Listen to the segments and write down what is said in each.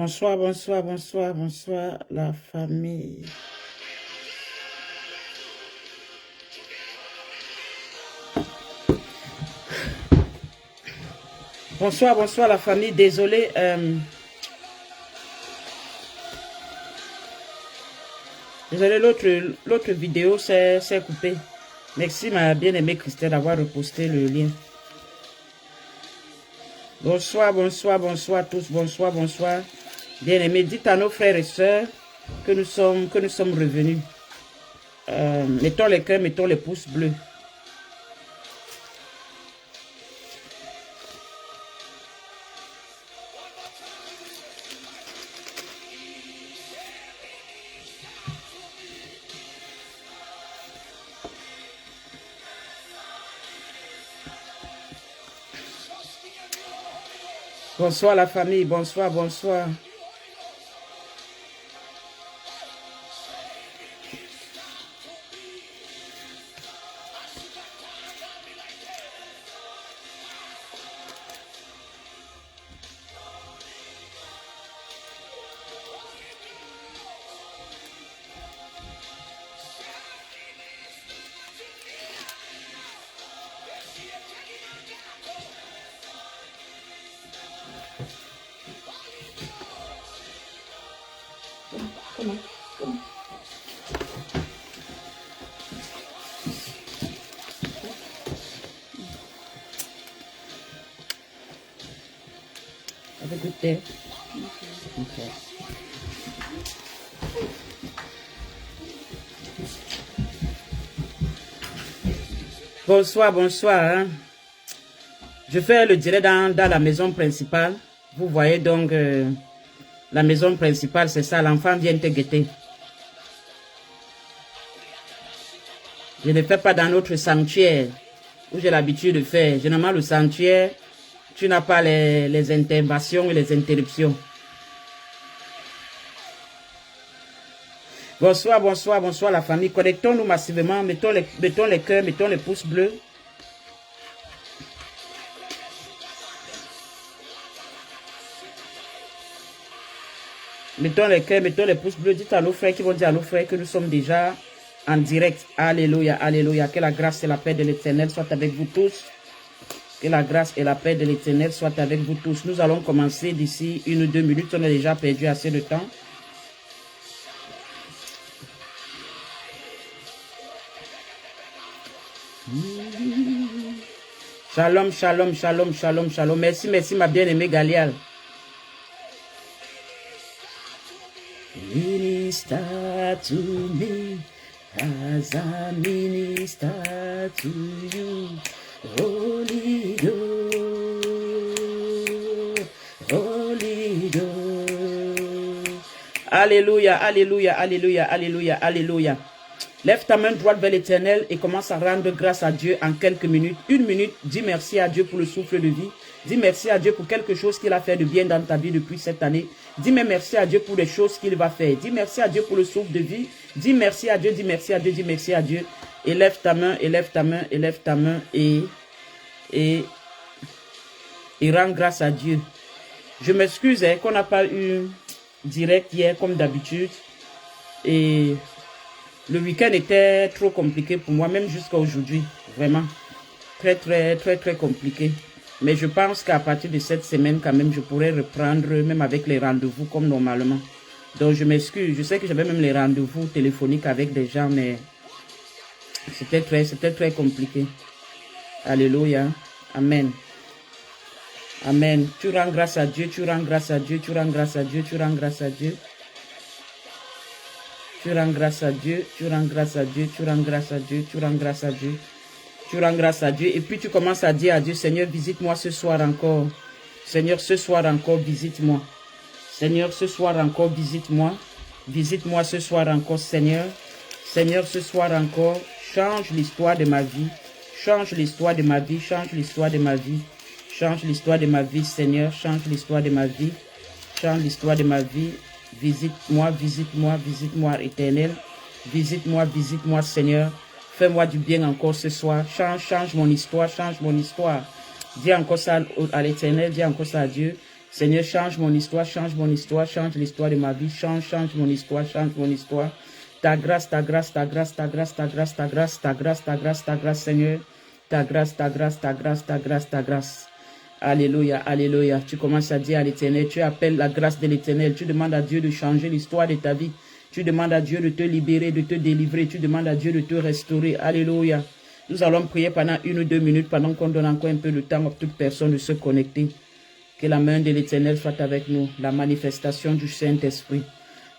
Bonsoir, bonsoir, bonsoir, bonsoir, la famille. Bonsoir, bonsoir, la famille. Désolé. Désolé, l'autre vidéo s'est coupée. Merci, ma bien-aimée Christelle, d'avoir reposté le lien. Bonsoir, bonsoir, bonsoir tous. Bonsoir, bonsoir. Bien-aimés, dites à nos frères et sœurs que nous sommes revenus. Mettons les cœurs, mettons les pouces bleus. Bonsoir la famille, bonsoir, bonsoir. Avec le thé. Okay. Bonsoir, bonsoir. Hein. Je fais le direct dans la maison principale. Vous voyez donc la maison principale, c'est ça. L'enfant vient te guetter. Je ne fais pas dans notre sanctuaire où j'ai l'habitude de faire. Généralement, le sanctuaire, tu n'as pas les interventions et les interruptions. Bonsoir, bonsoir, bonsoir la famille. Connectons-nous massivement. Mettons les cœurs, mettons les pouces bleus. Mettons les cœurs, mettons les pouces bleus. Dites à nos frères qui vont dire à nos frères que nous sommes déjà en direct. Alléluia, alléluia. Que la grâce et la paix de l'Éternel soient avec vous tous. Que la grâce et la paix de l'Éternel soient avec vous tous. Nous allons commencer d'ici 1 ou 2 minutes. On a déjà perdu assez de temps. Shalom, shalom, shalom, shalom, shalom. Merci, merci ma bien-aimée Galial. Minister to me as I minister to you. Holy Ghost, Holy Ghost. Alléluia, alléluia, alléluia, alléluia, alléluia. Lève ta main droite vers l'Éternel et commence à rendre grâce à Dieu en quelques minutes. 1 minute, dis merci à Dieu pour le souffle de vie. Dis merci à Dieu pour quelque chose qu'il a fait de bien dans ta vie depuis cette année. Dis merci à Dieu pour les choses qu'il va faire. Dis merci à Dieu pour le souffle de vie. Dis merci à Dieu, dis merci à Dieu, dis merci à Dieu. Élève ta main, élève ta main, élève ta main et rends grâce à Dieu. Je m'excuse qu'on n'a pas eu direct hier comme d'habitude. Et le week-end était trop compliqué pour moi, même jusqu'à aujourd'hui. Vraiment. Très, très, très, très compliqué. Mais je pense qu'à partir de cette semaine, quand même, je pourrais reprendre, même avec les rendez-vous comme normalement. Donc, je m'excuse. Je sais que j'avais même les rendez-vous téléphoniques avec des gens, mais c'était très compliqué. Alléluia. Amen. Amen. Tu rends grâce à Dieu, tu rends grâce à Dieu, tu rends grâce à Dieu, tu rends grâce à Dieu. Tu rends grâce à Dieu, tu rends grâce à Dieu, tu rends grâce à Dieu, tu rends grâce à Dieu. Tu rends grâce à Dieu et puis tu commences à dire à Dieu, Seigneur, visite-moi ce soir encore. Seigneur, ce soir encore, visite-moi. Seigneur, ce soir encore, visite-moi. Visite-moi ce soir encore, Seigneur. Seigneur, ce soir encore, change l'histoire de ma vie. Change l'histoire de ma vie, change l'histoire de ma vie. Change l'histoire de ma vie, Seigneur. Change l'histoire de ma vie. Change l'histoire de ma vie. Visite-moi, visite-moi, visite-moi, Éternel. Visite-moi, visite-moi, Seigneur. Fais-moi du bien encore ce soir. Change mon histoire, change mon histoire. Dis encore ça à l'Éternel, dis encore ça à Dieu. Seigneur, change mon histoire, change mon histoire, change l'histoire de ma vie, change mon histoire, change mon histoire. Ta grâce, ta grâce, ta grâce, ta grâce, ta grâce, ta grâce, ta grâce, ta grâce, ta grâce, Seigneur. Ta grâce, ta grâce, ta grâce, ta grâce, ta grâce. Alléluia, alléluia. Tu commences à dire à l'Éternel, tu appelles la grâce de l'Éternel, tu demandes à Dieu de changer l'histoire de ta vie. Tu demandes à Dieu de te libérer, de te délivrer, tu demandes à Dieu de te restaurer. Alléluia. Nous allons prier pendant 1 ou 2 minutes, pendant qu'on donne encore un peu de temps à toute personne de se connecter. Que la main de l'Éternel soit avec nous, la manifestation du Saint-Esprit.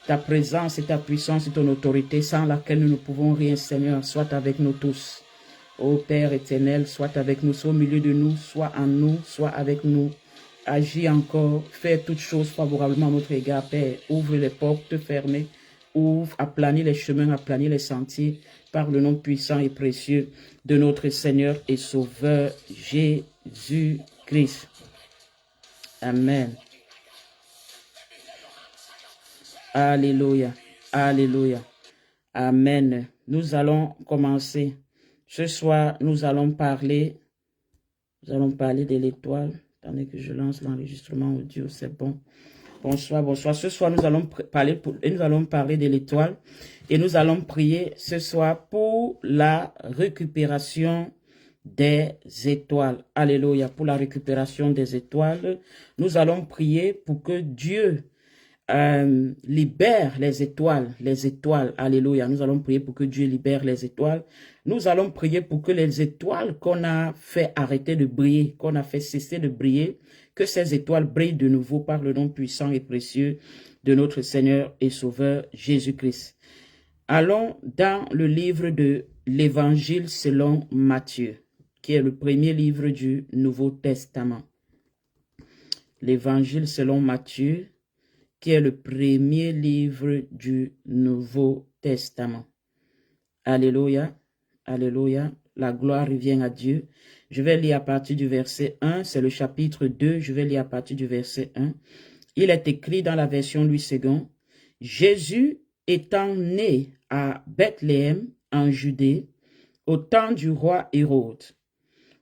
Ta présence et ta puissance et ton autorité sans laquelle nous ne pouvons rien, Seigneur, soit avec nous tous. Ô Père éternel, soit avec nous, soit au milieu de nous, soit en nous, soit avec nous. Agis encore, fais toutes choses favorablement à notre égard, Père. Ouvre les portes fermées, ouvre, aplanis les chemins, aplanis les sentiers, par le nom puissant et précieux de notre Seigneur et Sauveur Jésus-Christ. Amen. Alléluia. Alléluia. Amen. Nous allons commencer. Ce soir, nous allons parler de l'étoile. Attendez que je lance l'enregistrement audio, c'est bon. Bonsoir, bonsoir. Ce soir, nous allons parler de l'étoile et nous allons prier ce soir pour la récupération des étoiles. Alléluia. Pour la récupération des étoiles, nous allons prier pour que Dieu libère les étoiles, alléluia. Nous allons prier pour que Dieu libère les étoiles. Nous allons prier pour que les étoiles qu'on a fait arrêter de briller, qu'on a fait cesser de briller, que ces étoiles brillent de nouveau par le nom puissant et précieux de notre Seigneur et Sauveur Jésus-Christ. Allons dans le livre de l'Évangile selon Matthieu, qui est le premier livre du Nouveau Testament. L'Évangile selon Matthieu, qui est le premier livre du Nouveau Testament. Alléluia, alléluia, la gloire revient à Dieu. Je vais lire à partir du verset 1, c'est le chapitre 2, je vais lire à partir du verset 1. Il est écrit dans la version Louis II, « Jésus étant né à Bethléem, en Judée, au temps du roi Hérode,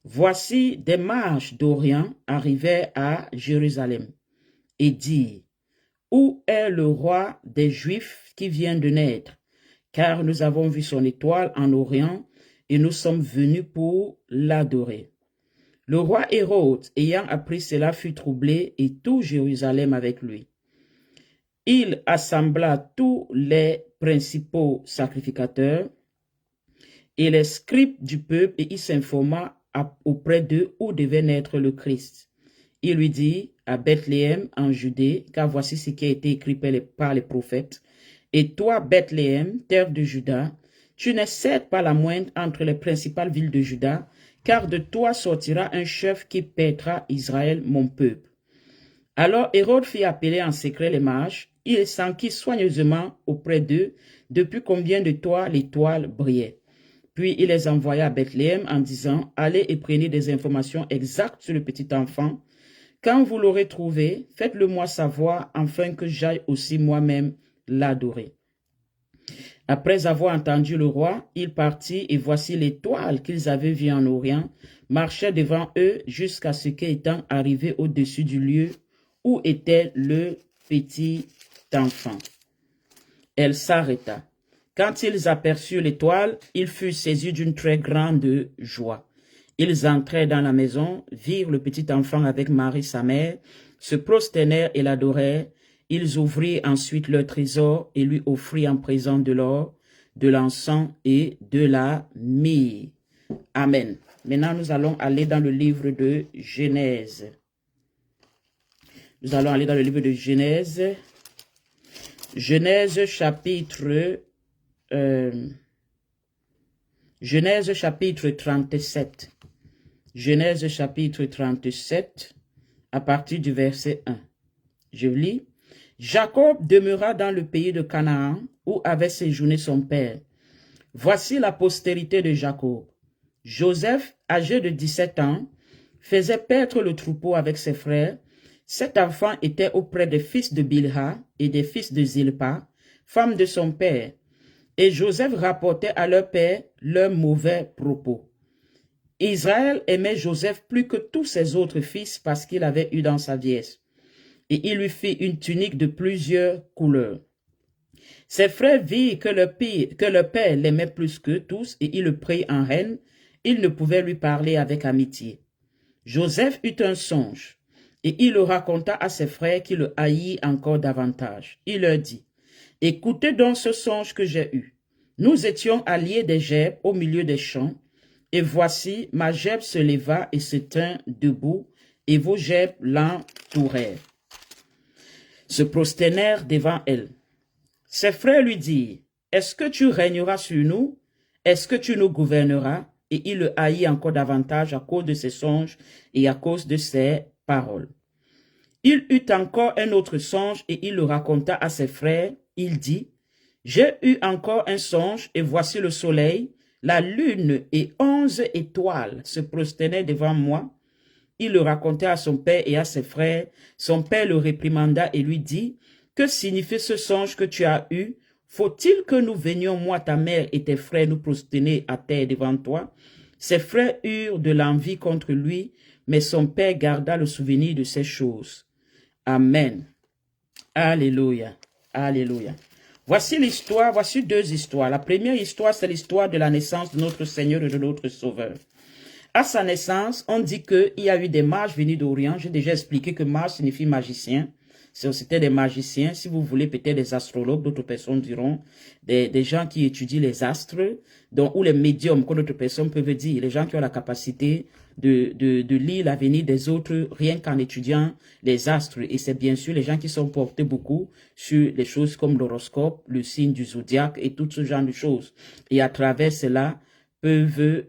voici des mages d'Orient arrivaient à Jérusalem et dirent, où est le roi des Juifs qui vient de naître? Car nous avons vu son étoile en Orient et nous sommes venus pour l'adorer. Le roi Hérode, ayant appris cela, fut troublé et tout Jérusalem avec lui. Il assembla tous les principaux sacrificateurs et les scribes du peuple et il s'informa auprès d'eux où devait naître le Christ. Il lui dit, à Bethléem, en Judée, car voici ce qui a été écrit par les prophètes. Et toi, Bethléem, terre de Juda, tu n'es certes pas la moindre entre les principales villes de Juda, car de toi sortira un chef qui paîtra Israël, mon peuple. Alors Hérode fit appeler en secret les mages, il s'enquit soigneusement auprès d'eux, depuis combien de toi l'étoile brillait. Puis il les envoya à Bethléem en disant, allez et prenez des informations exactes sur le petit enfant. Quand vous l'aurez trouvé, faites-le-moi savoir, afin que j'aille aussi moi-même l'adorer. Après avoir entendu le roi, il partit, et voici l'étoile qu'ils avaient vue en Orient, marchait devant eux jusqu'à ce qu'étant arrivé au-dessus du lieu où était le petit enfant. Elle s'arrêta. Quand ils aperçurent l'étoile, ils furent saisis d'une très grande joie. Ils entrèrent dans la maison, virent le petit enfant avec Marie sa mère, se prosternèrent et l'adorèrent. Ils ouvrirent ensuite leur trésor et lui offrirent en présent de l'or, de l'encens et de la myrrhe. Amen. Maintenant, nous allons aller dans le livre de Genèse. Nous allons aller dans le livre de Genèse. Genèse chapitre 37. Genèse chapitre 37, à partir du verset 1. Je lis. Jacob demeura dans le pays de Canaan, où avait séjourné son père. Voici la postérité de Jacob. Joseph, âgé de 17 ans, faisait paître le troupeau avec ses frères. Cet enfant était auprès des fils de Bilha et des fils de Zilpa, femme de son père. Et Joseph rapportait à leur père leurs mauvais propos. Israël aimait Joseph plus que tous ses autres fils parce qu'il avait eu dans sa vieillesse. et il lui fit une tunique de plusieurs couleurs. Ses frères virent que le père l'aimait plus que tous, et il le prit en haine. Il ne pouvait lui parler avec amitié. Joseph eut un songe, et il le raconta à ses frères qui le haïssent encore davantage. Il leur dit, « Écoutez donc ce songe que j'ai eu. Nous étions alliés des gerbes au milieu des champs, et voici, ma gerbe se leva et se tint debout, et vos gerbes l'entourèrent, se prosternèrent devant elle. Ses frères lui dirent, « Est-ce que tu régneras sur nous? Est-ce que tu nous gouverneras? » Et il le haït encore davantage à cause de ses songes et à cause de ses paroles. Il eut encore un autre songe et il le raconta à ses frères. Il dit, « J'ai eu encore un songe et voici le soleil, la lune et 11 étoiles se prosternaient devant moi. » Il le raconta à son père et à ses frères. Son père le réprimanda et lui dit, « Que signifie ce songe que tu as eu? Faut-il que nous venions, moi, ta mère et tes frères, nous prosterner à terre devant toi? » Ses frères eurent de l'envie contre lui, mais son père garda le souvenir de ces choses. Amen. Alléluia. Alléluia. Voici l'histoire, voici deux histoires. La première histoire, c'est l'histoire de la naissance de notre Seigneur et de notre Sauveur. À sa naissance, on dit qu'il y a eu des mages venus d'Orient. J'ai déjà expliqué que mage signifie magicien. C'était des magiciens, si vous voulez, peut-être des astrologues, d'autres personnes diront, des gens qui étudient les astres, ou les médiums, comme d'autres personnes peuvent dire, les gens qui ont la capacité de lire l'avenir des autres, rien qu'en étudiant les astres. Et c'est bien sûr les gens qui sont portés beaucoup sur les choses comme l'horoscope, le signe du zodiaque et tout ce genre de choses. Et à travers cela, peuvent,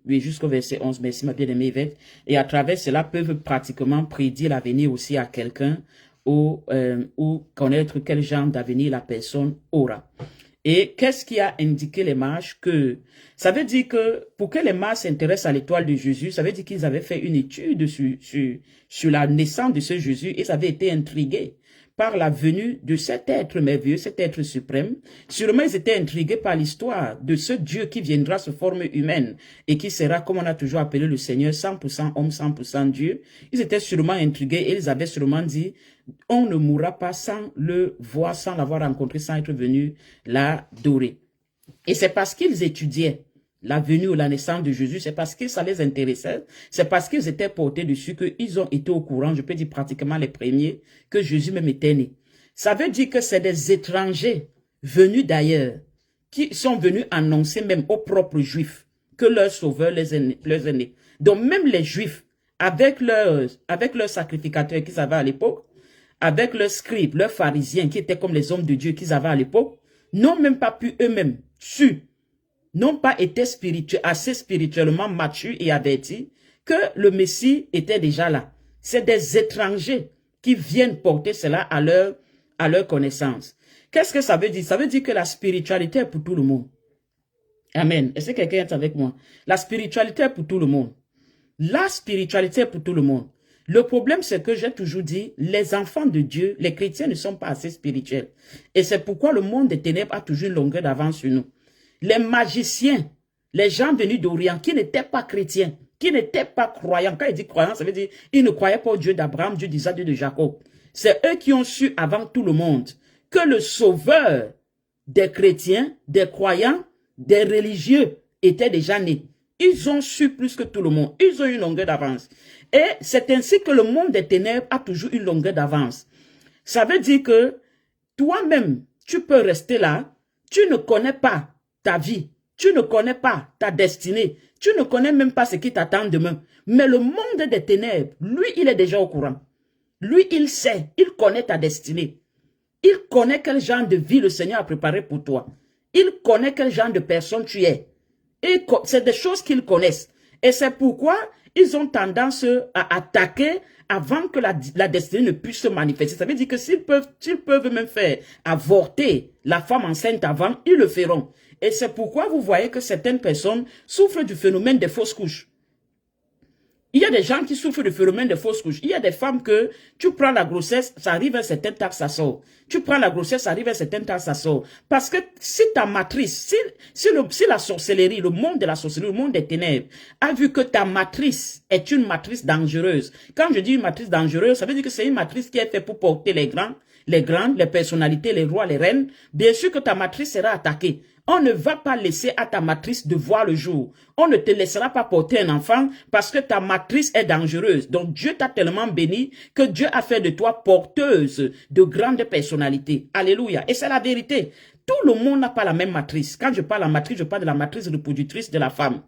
oui, jusqu'au verset 11, merci ma bien-aimée Yvette, et à travers cela peuvent pratiquement prédire l'avenir aussi à quelqu'un, ou connaître quel genre d'avenir la personne aura. Et qu'est-ce qui a indiqué les mages? Que ça veut dire que pour que les mages s'intéressent à l'étoile de Jésus, ça veut dire qu'ils avaient fait une étude sur la naissance de ce Jésus et ils avaient été intrigués par la venue de cet être merveilleux, cet être suprême. Sûrement, ils étaient intrigués par l'histoire de ce Dieu qui viendra sous forme humaine et qui sera, comme on a toujours appelé le Seigneur, 100% homme, 100% Dieu. Ils étaient sûrement intrigués et ils avaient sûrement dit, on ne mourra pas sans le voir, sans l'avoir rencontré, sans être venu l'adorer. Et c'est parce qu'ils étudiaient la venue ou la naissance de Jésus, c'est parce que ça les intéressait, c'est parce qu'ils étaient portés dessus qu'ils ont été au courant, je peux dire pratiquement les premiers, que Jésus même était né. Ça veut dire que c'est des étrangers venus d'ailleurs, qui sont venus annoncer même aux propres Juifs que leur sauveur les est né. Donc même les Juifs, avec leurs sacrificateurs qu'ils avaient à l'époque, avec leurs scribes, leurs pharisiens qui étaient comme les hommes de Dieu qu'ils avaient à l'époque, n'ont même pas pu eux-mêmes n'ont pas été assez spirituellement matures et avertis que le Messie était déjà là. C'est des étrangers qui viennent porter cela à leur connaissance. Qu'est-ce que ça veut dire? Ça veut dire que la spiritualité est pour tout le monde. Amen. Est-ce que quelqu'un est avec moi? La spiritualité est pour tout le monde. La spiritualité est pour tout le monde. Le problème, c'est que j'ai toujours dit, les enfants de Dieu, les chrétiens ne sont pas assez spirituels. Et c'est pourquoi le monde des ténèbres a toujours une longueur d'avance sur nous. Les magiciens, les gens venus d'Orient, qui n'étaient pas chrétiens, qui n'étaient pas croyants. Quand il dit croyants, ça veut dire ils ne croyaient pas au Dieu d'Abraham, Dieu d'Isaac, Dieu de Jacob. C'est eux qui ont su avant tout le monde que le sauveur des chrétiens, des croyants, des religieux était déjà né. Ils ont su plus que tout le monde. Ils ont une longueur d'avance. Et c'est ainsi que le monde des ténèbres a toujours une longueur d'avance. Ça veut dire que toi-même, tu peux rester là, tu ne connais pas ta vie, tu ne connais pas ta destinée, tu ne connais même pas ce qui t'attend demain. Mais le monde des ténèbres, lui, il est déjà au courant. Lui, il sait, il connaît ta destinée. Il connaît quel genre de vie le Seigneur a préparé pour toi. Il connaît quel genre de personne tu es. C'est des choses qu'ils connaissent. Et c'est pourquoi ils ont tendance à attaquer avant que la destinée ne puisse se manifester. Ça veut dire que s'ils peuvent même faire avorter la femme enceinte avant, ils le feront. Et c'est pourquoi vous voyez que certaines personnes souffrent du phénomène des fausses couches. Il y a des gens qui souffrent du phénomène de fausse couche. Il y a des femmes que tu prends la grossesse, ça arrive à un certain temps, ça sort. Tu prends la grossesse, ça arrive à un certain temps, ça sort. Parce que si ta matrice, si la sorcellerie, le monde de la sorcellerie, le monde des ténèbres, a vu que ta matrice est une matrice dangereuse. Quand je dis une matrice dangereuse, ça veut dire que c'est une matrice qui est faite pour porter les grandes, les personnalités, les rois, les reines. Bien sûr que ta matrice sera attaquée. On ne va pas laisser à ta matrice de voir le jour. On ne te laissera pas porter un enfant parce que ta matrice est dangereuse. Donc Dieu t'a tellement béni que Dieu a fait de toi porteuse de grandes personnalités. Alléluia. Et c'est la vérité. Tout le monde n'a pas la même matrice. Quand je parle de la matrice, je parle de la matrice reproductrice de la femme.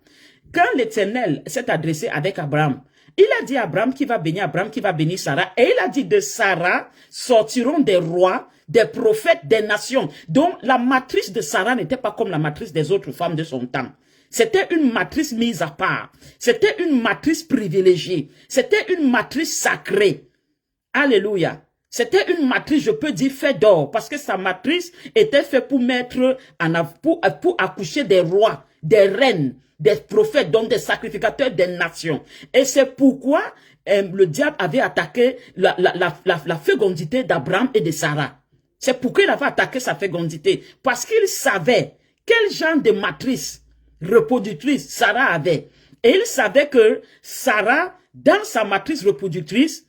Quand l'Éternel s'est adressé avec Abraham, il a dit à Abraham qui va bénir Abraham, qui va bénir Sarah. Et il a dit de Sarah sortiront des rois, des prophètes, des nations. Donc la matrice de Sarah n'était pas comme la matrice des autres femmes de son temps. C'était une matrice mise à part. C'était une matrice privilégiée. C'était une matrice sacrée. Alléluia. C'était une matrice, je peux dire, faite d'or. Parce que sa matrice était faite pour mettre pour accoucher des rois, des reines, des prophètes, donc des sacrificateurs des nations. Et c'est pourquoi le diable avait attaqué la fécondité d'Abraham et de Sarah. C'est pourquoi il avait attaqué sa fécondité. Parce qu'il savait quel genre de matrice reproductrice Sarah avait. Et il savait que Sarah, dans sa matrice reproductrice,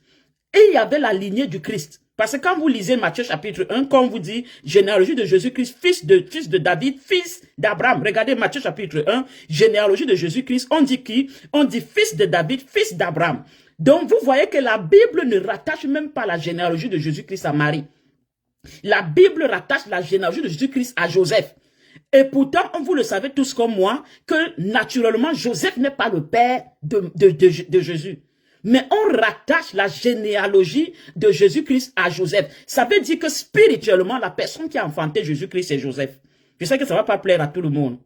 il y avait la lignée du Christ. Parce que quand vous lisez Matthieu chapitre 1, quand on vous dit généalogie de Jésus-Christ, fils de David, fils d'Abraham. Regardez Matthieu chapitre 1, généalogie de Jésus-Christ, on dit qui? On dit fils de David, fils d'Abraham. Donc vous voyez que la Bible ne rattache même pas la généalogie de Jésus-Christ à Marie. La Bible rattache la généalogie de Jésus-Christ à Joseph. Et pourtant, vous le savez tous comme moi, que naturellement, Joseph n'est pas le père de Jésus. Mais on rattache la généalogie de Jésus-Christ à Joseph. Ça veut dire que spirituellement, la personne qui a enfanté Jésus-Christ, c'est Joseph. Je sais que ça ne va pas plaire à tout le monde.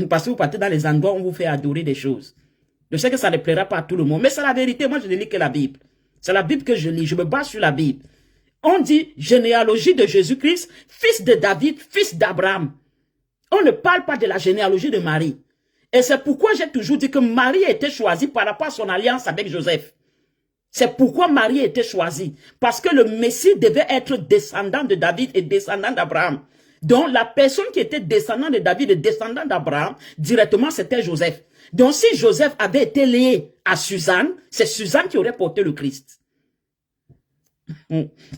Parce que vous partez dans les endroits où on vous fait adorer des choses. Je sais que ça ne plaira pas à tout le monde. Mais c'est la vérité. Moi, je ne lis que la Bible. C'est la Bible que je lis. Je me base sur la Bible. On dit généalogie de Jésus-Christ, fils de David, fils d'Abraham. On ne parle pas de la généalogie de Marie. Et c'est pourquoi j'ai toujours dit que Marie a été choisie par rapport à son alliance avec Joseph. C'est pourquoi Marie a été choisie. Parce que le Messie devait être descendant de David et descendant d'Abraham. Donc la personne qui était descendant de David et descendant d'Abraham, directement c'était Joseph. Donc si Joseph avait été lié à Suzanne, c'est Suzanne qui aurait porté le Christ.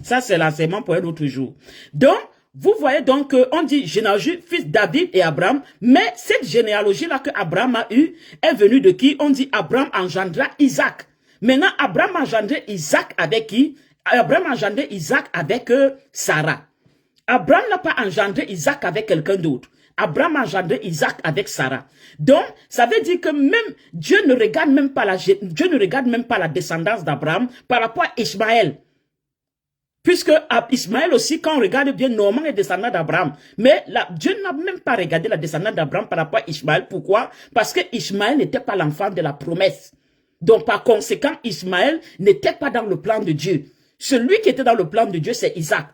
Ça c'est l'enseignement pour un autre jour. Donc, vous voyez donc qu'on dit généalogie, fils David et Abraham, mais cette généalogie-là que Abraham a eue est venue de qui? On dit Abraham engendra Isaac. Maintenant, Abraham a engendré Isaac avec qui? Abraham a engendré Isaac avec Sarah. Abraham n'a pas engendré Isaac avec quelqu'un d'autre. Abraham a engendré Isaac avec Sarah. Donc, ça veut dire que même Dieu ne regarde même pas la descendance d'Abraham par rapport à Ismaël. Puisque Ismaël aussi, quand on regarde bien, Norman est descendant d'Abraham. Mais Dieu n'a même pas regardé la descendance d'Abraham par rapport à Ismaël. Pourquoi? Parce que Ismaël n'était pas l'enfant de la promesse. Donc par conséquent, Ismaël n'était pas dans le plan de Dieu. Celui qui était dans le plan de Dieu, c'est Isaac.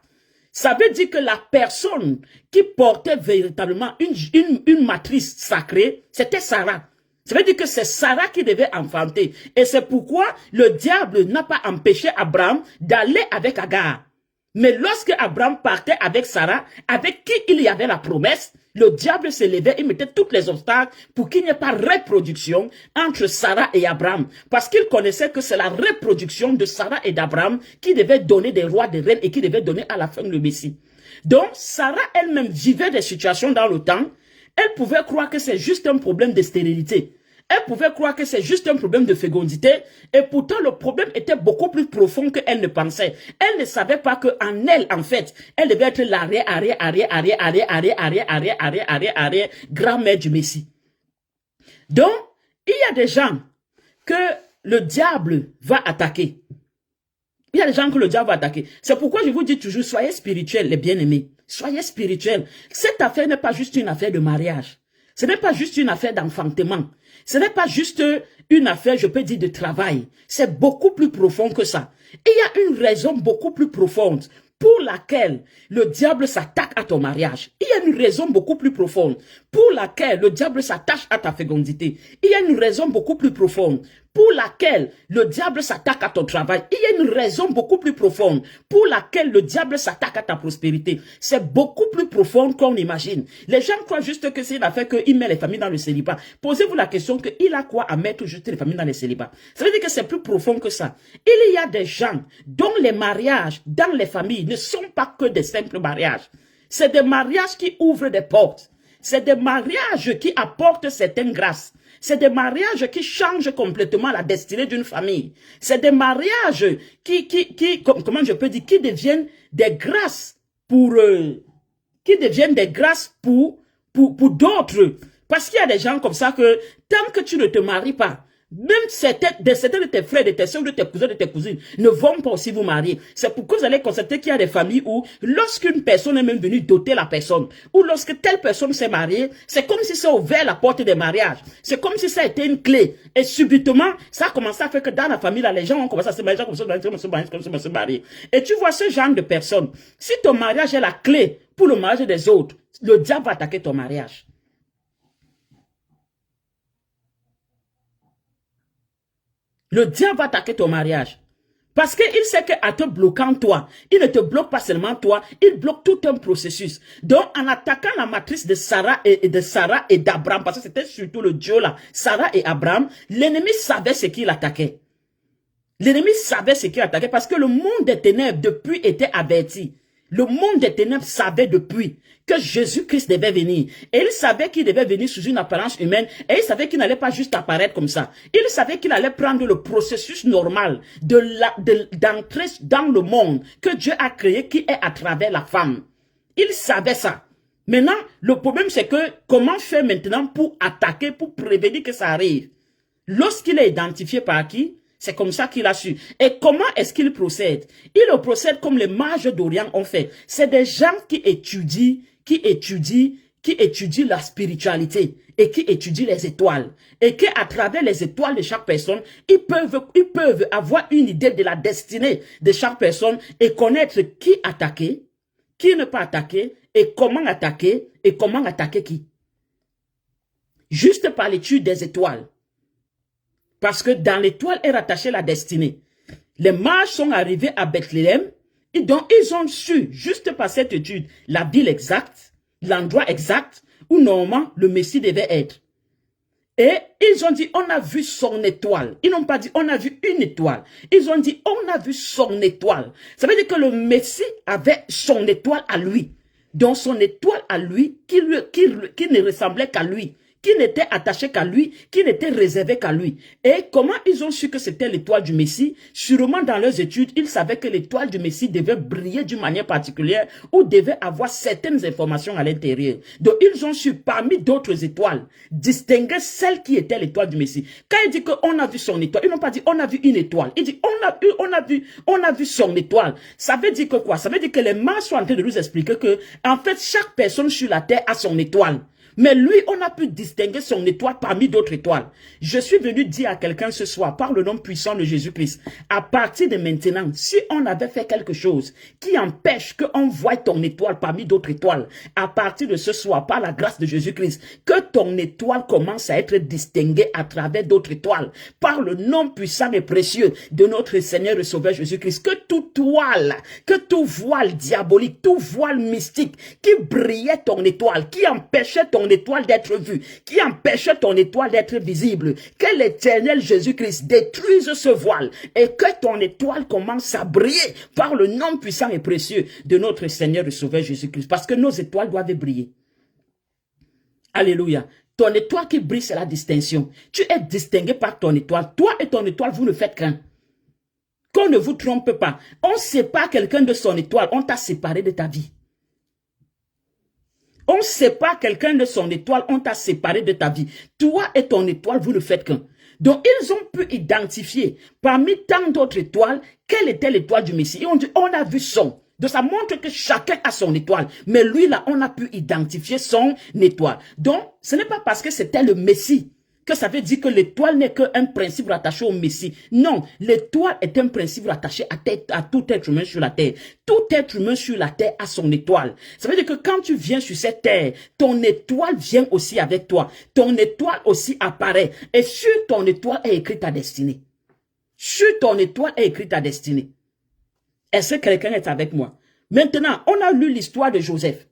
Ça veut dire que la personne qui portait véritablement une matrice sacrée, c'était Sarah. Ça veut dire que c'est Sarah qui devait enfanter. Et c'est pourquoi le diable n'a pas empêché Abraham d'aller avec Agar. Mais lorsque Abraham partait avec Sarah, avec qui il y avait la promesse, le diable se levait et mettait tous les obstacles pour qu'il n'y ait pas de reproduction entre Sarah et Abraham. Parce qu'il connaissait que c'est la reproduction de Sarah et d'Abraham qui devait donner des rois, des reines et qui devait donner à la fin le Messie. Donc, Sarah elle-même vivait des situations dans le temps. Elle pouvait croire que c'est juste un problème de stérilité. Elle pouvait croire que c'est juste un problème de fécondité. Et pourtant, le problème était beaucoup plus profond qu'elle ne pensait. Elle ne savait pas qu'en elle, en fait, elle devait être l'arrière, grand-mère du Messie. Donc, il y a des gens que le diable va attaquer. Il y a des gens que le diable va attaquer. C'est pourquoi je vous dis toujours, soyez spirituels, les bien-aimés. Soyez spirituels. Cette affaire n'est pas juste une affaire de mariage. Ce n'est pas juste une affaire d'enfantement. Ce n'est pas juste une affaire, je peux dire, de travail. C'est beaucoup plus profond que ça. Et il y a une raison beaucoup plus profonde pour laquelle le diable s'attaque à ton mariage. Il y a une raison beaucoup plus profonde pour laquelle le diable s'attache à ta fécondité. Il y a une raison beaucoup plus profonde pour laquelle le diable s'attaque à ton travail. Il y a une raison beaucoup plus profonde pour laquelle le diable s'attaque à ta prospérité. C'est beaucoup plus profond qu'on imagine. Les gens croient juste que c'est une affaire qu'il met les familles dans le célibat. Posez-vous la question qu'il a quoi à mettre juste les familles dans le célibat. Ça veut dire que c'est plus profond que ça. Il y a des gens dont les mariages dans les familles ne sont pas que des simples mariages. C'est des mariages qui ouvrent des portes. C'est des mariages qui apportent certaines grâces. C'est des mariages qui changent complètement la destinée d'une famille. C'est des mariages comment je peux dire, qui deviennent des grâces pour d'autres. Parce qu'il y a des gens comme ça que tant que tu ne te maries pas, même certains de tes frères, de tes soeurs, de tes cousins, de tes cousines ne vont pas aussi vous marier. C'est pourquoi vous allez constater qu'il y a des familles où, lorsqu'une personne est même venue doter la personne, ou lorsque telle personne s'est mariée, c'est comme si ça ouvert la porte des mariages. C'est comme si ça était une clé. Et subitement, ça a commencé à faire que dans la famille, là, les gens ont commencé à se marier, se marier. Et tu vois ce genre de personnes. Si ton mariage est la clé pour le mariage des autres, le diable va attaquer ton mariage. Le diable va attaquer ton mariage. Parce qu'il sait qu'en te bloquant toi, il ne te bloque pas seulement toi, il bloque tout un processus. Donc, en attaquant la matrice de Sarah et d'Abraham, parce que c'était surtout le duo là, Sarah et Abraham, l'ennemi savait ce qu'il attaquait. L'ennemi savait ce qu'il attaquait parce que le monde des ténèbres depuis était averti. Le monde des ténèbres savait depuis que Jésus-Christ devait venir. Et il savait qu'il devait venir sous une apparence humaine. Et il savait qu'il n'allait pas juste apparaître comme ça. Il savait qu'il allait prendre le processus normal d'entrer dans le monde que Dieu a créé, qui est à travers la femme. Il savait ça. Maintenant, le problème c'est que comment faire maintenant pour attaquer, pour prévenir que ça arrive? Lorsqu'il est identifié par qui? C'est comme ça qu'il a su. Et comment est-ce qu'il procède? Il procède comme les mages d'Orient ont fait. C'est des gens qui étudient la spiritualité et qui étudient les étoiles. Et qu'à travers les étoiles de chaque personne, ils peuvent avoir une idée de la destinée de chaque personne et connaître qui attaquer, qui ne pas attaquer et comment attaquer qui. Juste par l'étude des étoiles. Parce que dans l'étoile est rattachée la destinée. Les mages sont arrivés à Bethléem et donc ils ont su, juste par cette étude, la ville exacte, l'endroit exact où normalement le Messie devait être. Et ils ont dit, on a vu son étoile. Ils n'ont pas dit, on a vu une étoile. Ils ont dit, on a vu son étoile. Ça veut dire que le Messie avait son étoile à lui. Donc son étoile à lui, qui ne ressemblait qu'à lui, qui n'était attaché qu'à lui, qui n'était réservé qu'à lui. Et comment ils ont su que c'était l'étoile du Messie? Sûrement dans leurs études, ils savaient que l'étoile du Messie devait briller d'une manière particulière ou devait avoir certaines informations à l'intérieur. Donc ils ont su, parmi d'autres étoiles, distinguer celle qui était l'étoile du Messie. Quand il dit qu'on a vu son étoile, ils n'ont pas dit on a vu une étoile. Il dit on a vu son étoile. Ça veut dire que quoi? Ça veut dire que les mages sont en train de nous expliquer que, en fait, chaque personne sur la terre a son étoile. Mais lui, on a pu distinguer son étoile parmi d'autres étoiles. Je suis venu dire à quelqu'un ce soir, par le nom puissant de Jésus-Christ, à partir de maintenant, si on avait fait quelque chose qui empêche qu'on voie ton étoile parmi d'autres étoiles, à partir de ce soir, par la grâce de Jésus-Christ, que ton étoile commence à être distinguée à travers d'autres étoiles, par le nom puissant et précieux de notre Seigneur et Sauveur Jésus-Christ, que toute toile, que tout voile diabolique, tout voile mystique qui brillait ton étoile, qui empêchait ton étoile d'être vue, qui empêchait ton étoile d'être visible, que l'Éternel Jésus-Christ détruise ce voile et que ton étoile commence à briller par le nom puissant et précieux de notre Seigneur et Sauveur Jésus-Christ, parce que nos étoiles doivent briller. Alléluia. Ton étoile qui brille, c'est la distinction. Tu es distingué par ton étoile. Toi et ton étoile, vous ne faites qu'un. Qu'on ne vous trompe pas. On sépare quelqu'un de son étoile, on t'a séparé de ta vie. On sépare quelqu'un de son étoile, on t'a séparé de ta vie. Toi et ton étoile, vous ne faites qu'un. Donc, ils ont pu identifier parmi tant d'autres étoiles, quelle était l'étoile du Messie. Ils ont dit, on a vu son. Donc, ça montre que chacun a son étoile. Mais lui, là, on a pu identifier son étoile. Donc, ce n'est pas parce que c'était le Messie que ça veut dire que l'étoile n'est qu'un principe rattaché au Messie. Non, l'étoile est un principe rattaché à tout être humain sur la terre. Tout être humain sur la terre a son étoile. Ça veut dire que quand tu viens sur cette terre, ton étoile vient aussi avec toi. Ton étoile aussi apparaît. Et sur ton étoile est écrite ta destinée. Sur ton étoile est écrite ta destinée. Est-ce que quelqu'un est avec moi? Maintenant, on a lu l'histoire de Joseph.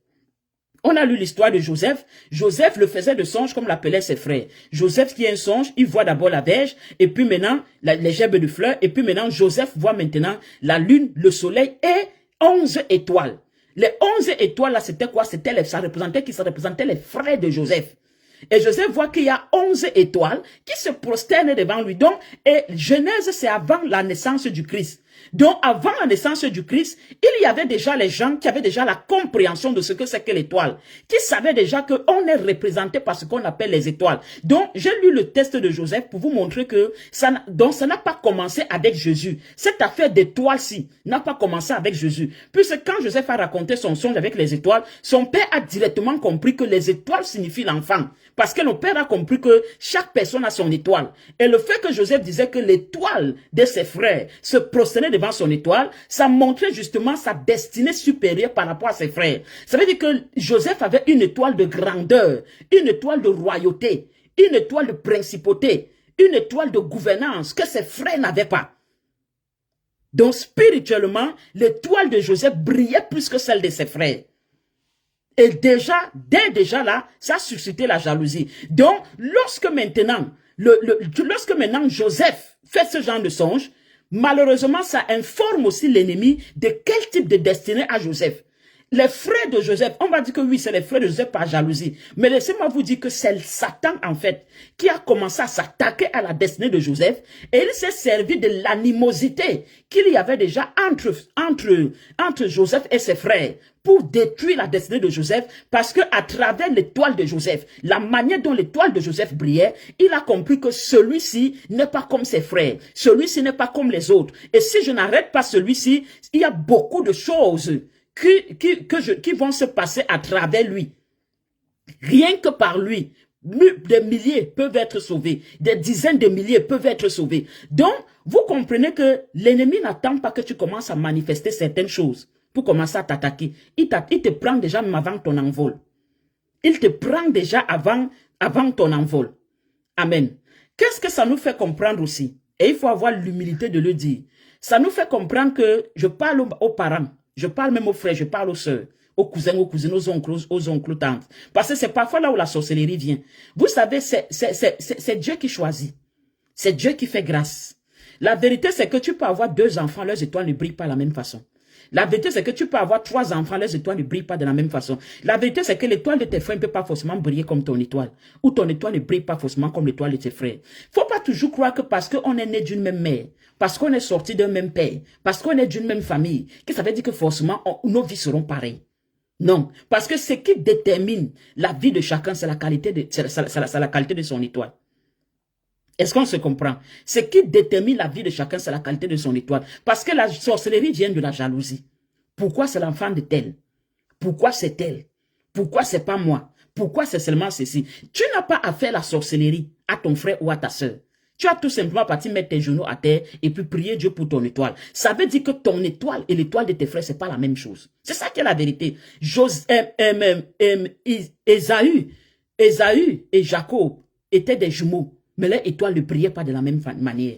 On a lu l'histoire de Joseph. Joseph le faisait de songe comme l'appelaient ses frères. Joseph qui est un songe, il voit d'abord la verge, et puis maintenant les gerbes de fleurs, et puis maintenant Joseph voit maintenant la lune, le soleil et 11 étoiles. Les 11 étoiles là, c'était quoi? Ça représentait les frères de Joseph. Et Joseph voit qu'il y a 11 étoiles qui se prosternent devant lui. Donc, et Genèse, c'est avant la naissance du Christ. Donc, avant la naissance du Christ, il y avait déjà les gens qui avaient déjà la compréhension de ce que c'est que l'étoile, qui savaient déjà qu'on est représenté par ce qu'on appelle les étoiles. Donc, j'ai lu le texte de Joseph pour vous montrer que ça n'a pas commencé avec Jésus. Cette affaire d'étoile-ci n'a pas commencé avec Jésus. Puisque quand Joseph a raconté son songe avec les étoiles, son père a directement compris que les étoiles signifient l'enfant. Parce que le père a compris que chaque personne a son étoile. Et le fait que Joseph disait que l'étoile de ses frères se prosternait devant son étoile, ça montrait justement sa destinée supérieure par rapport à ses frères. Ça veut dire que Joseph avait une étoile de grandeur, une étoile de royauté, une étoile de principauté, une étoile de gouvernance que ses frères n'avaient pas. Donc spirituellement, l'étoile de Joseph brillait plus que celle de ses frères. Et dès déjà là, ça a suscité la jalousie. Donc, lorsque maintenant Joseph fait ce genre de songe, malheureusement, ça informe aussi l'ennemi de quel type de destinée a Joseph. Les frères de Joseph, on va dire que oui, c'est les frères de Joseph par jalousie. Mais laissez-moi vous dire que c'est Satan, en fait, qui a commencé à s'attaquer à la destinée de Joseph. Et il s'est servi de l'animosité qu'il y avait déjà entre Joseph et ses frères pour détruire la destinée de Joseph, parce que à travers l'étoile de Joseph, la manière dont l'étoile de Joseph brillait, il a compris que celui-ci n'est pas comme ses frères, celui-ci n'est pas comme les autres. Et si je n'arrête pas celui-ci, il y a beaucoup de choses qui vont se passer à travers lui. Rien que par lui, des milliers peuvent être sauvés, des dizaines de milliers peuvent être sauvés. Donc, vous comprenez que l'ennemi n'attend pas que tu commences à manifester certaines choses pour commencer à t'attaquer. Il te prend déjà même avant ton envol. Il te prend déjà avant ton envol. Amen. Qu'est-ce que ça nous fait comprendre aussi? Et il faut avoir l'humilité de le dire. Ça nous fait comprendre que je parle aux parents, je parle même aux frères, je parle aux sœurs, aux cousins, aux cousines, aux oncles, aux tantes. Parce que c'est parfois là où la sorcellerie vient. Vous savez, c'est Dieu qui choisit. C'est Dieu qui fait grâce. La vérité, c'est que tu peux avoir 2 enfants, leurs étoiles ne brillent pas de la même façon. La vérité, c'est que tu peux avoir 3 enfants, les étoiles ne brillent pas de la même façon. La vérité, c'est que l'étoile de tes frères ne peut pas forcément briller comme ton étoile. Ou ton étoile ne brille pas forcément comme l'étoile de tes frères. Faut pas toujours croire que parce qu'on est né d'une même mère, parce qu'on est sorti d'un même père, parce qu'on est d'une même famille, que ça veut dire que forcément nos vies seront pareilles. Non, parce que ce qui détermine la vie de chacun, c'est la qualité de son étoile. Est-ce qu'on se comprend? Ce qui détermine la vie de chacun, c'est la qualité de son étoile. Parce que la sorcellerie vient de la jalousie. Pourquoi c'est l'enfant de tel? Pourquoi c'est tel? Pourquoi c'est pas moi? Pourquoi c'est seulement ceci? Tu n'as pas à faire la sorcellerie à ton frère ou à ta soeur. Tu as tout simplement parti mettre tes genoux à terre et puis prier Dieu pour ton étoile. Ça veut dire que ton étoile et l'étoile de tes frères, c'est pas la même chose. C'est ça qui est la vérité. Ésaü et Jacob étaient des jumeaux. Mais leur étoile ne brillait pas de la même manière.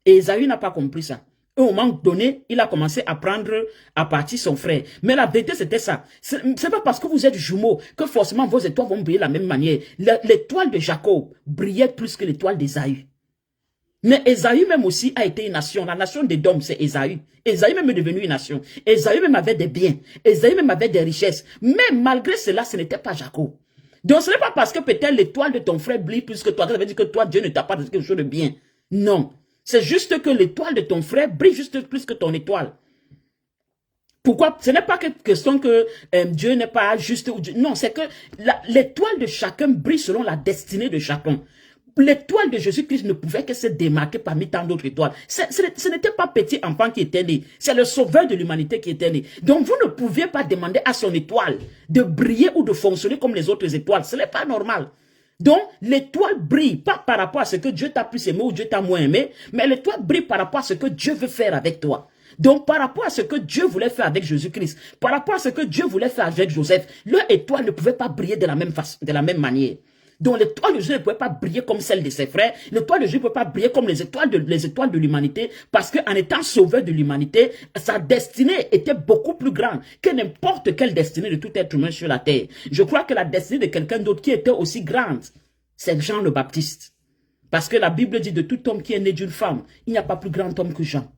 Et Ésaü n'a pas compris ça. Au moment donné, il a commencé à prendre à partie son frère. Mais la vérité, c'était ça. C'est pas parce que vous êtes jumeaux que forcément vos étoiles vont briller de la même manière. L'étoile de Jacob brillait plus que l'étoile d'Ésaü. Mais Ésaü même aussi a été une nation. La nation d'Édom, c'est Ésaü. Ésaü même est devenu une nation. Ésaü même avait des biens. Ésaü même avait des richesses. Mais malgré cela, ce n'était pas Jacob. Donc, ce n'est pas parce que peut-être l'étoile de ton frère brille plus que toi, ça veut dire que toi, Dieu ne t'a pas donné quelque chose de bien. Non. C'est juste que l'étoile de ton frère brille juste plus que ton étoile. Pourquoi? Ce n'est pas question que Dieu n'est pas juste. Non, c'est que l'étoile de chacun brille selon la destinée de chacun. L'étoile de Jésus-Christ ne pouvait que se démarquer parmi tant d'autres étoiles. Ce n'était pas petit enfant qui était né. C'est le sauveur de l'humanité qui était né. Donc vous ne pouviez pas demander à son étoile de briller ou de fonctionner comme les autres étoiles. Ce n'est pas normal. Donc, l'étoile brille, pas par rapport à ce que Dieu t'a plus aimé ou Dieu t'a moins aimé, mais l'étoile brille par rapport à ce que Dieu veut faire avec toi. Donc, par rapport à ce que Dieu voulait faire avec Jésus-Christ, par rapport à ce que Dieu voulait faire avec Joseph, leur étoile ne pouvait pas briller de la même façon, de la même manière. Donc, l'étoile de Jésus ne pouvait pas briller comme celle de ses frères. L'étoile de Jésus ne pouvait pas briller comme les étoiles de l'humanité, parce qu'en étant sauveur de l'humanité, sa destinée était beaucoup plus grande que n'importe quelle destinée de tout être humain sur la terre. Je crois que la destinée de quelqu'un d'autre qui était aussi grande, c'est Jean le Baptiste. Parce que la Bible dit de tout homme qui est né d'une femme, il n'y a pas plus grand homme que Jean.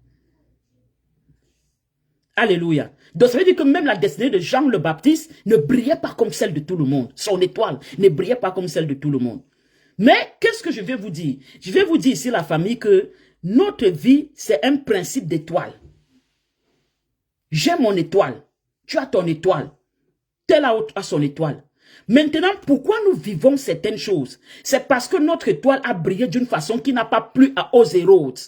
Alléluia. Donc ça veut dire que même la destinée de Jean le Baptiste ne brillait pas comme celle de tout le monde. Son étoile ne brillait pas comme celle de tout le monde. Mais qu'est-ce que je vais vous dire? Je vais vous dire ici, la famille, que notre vie, c'est un principe d'étoile. J'ai mon étoile. Tu as ton étoile. Tel autre a son étoile. Maintenant, pourquoi nous vivons certaines choses? C'est parce que notre étoile a brillé d'une façon qui n'a pas plu aux Hérodes.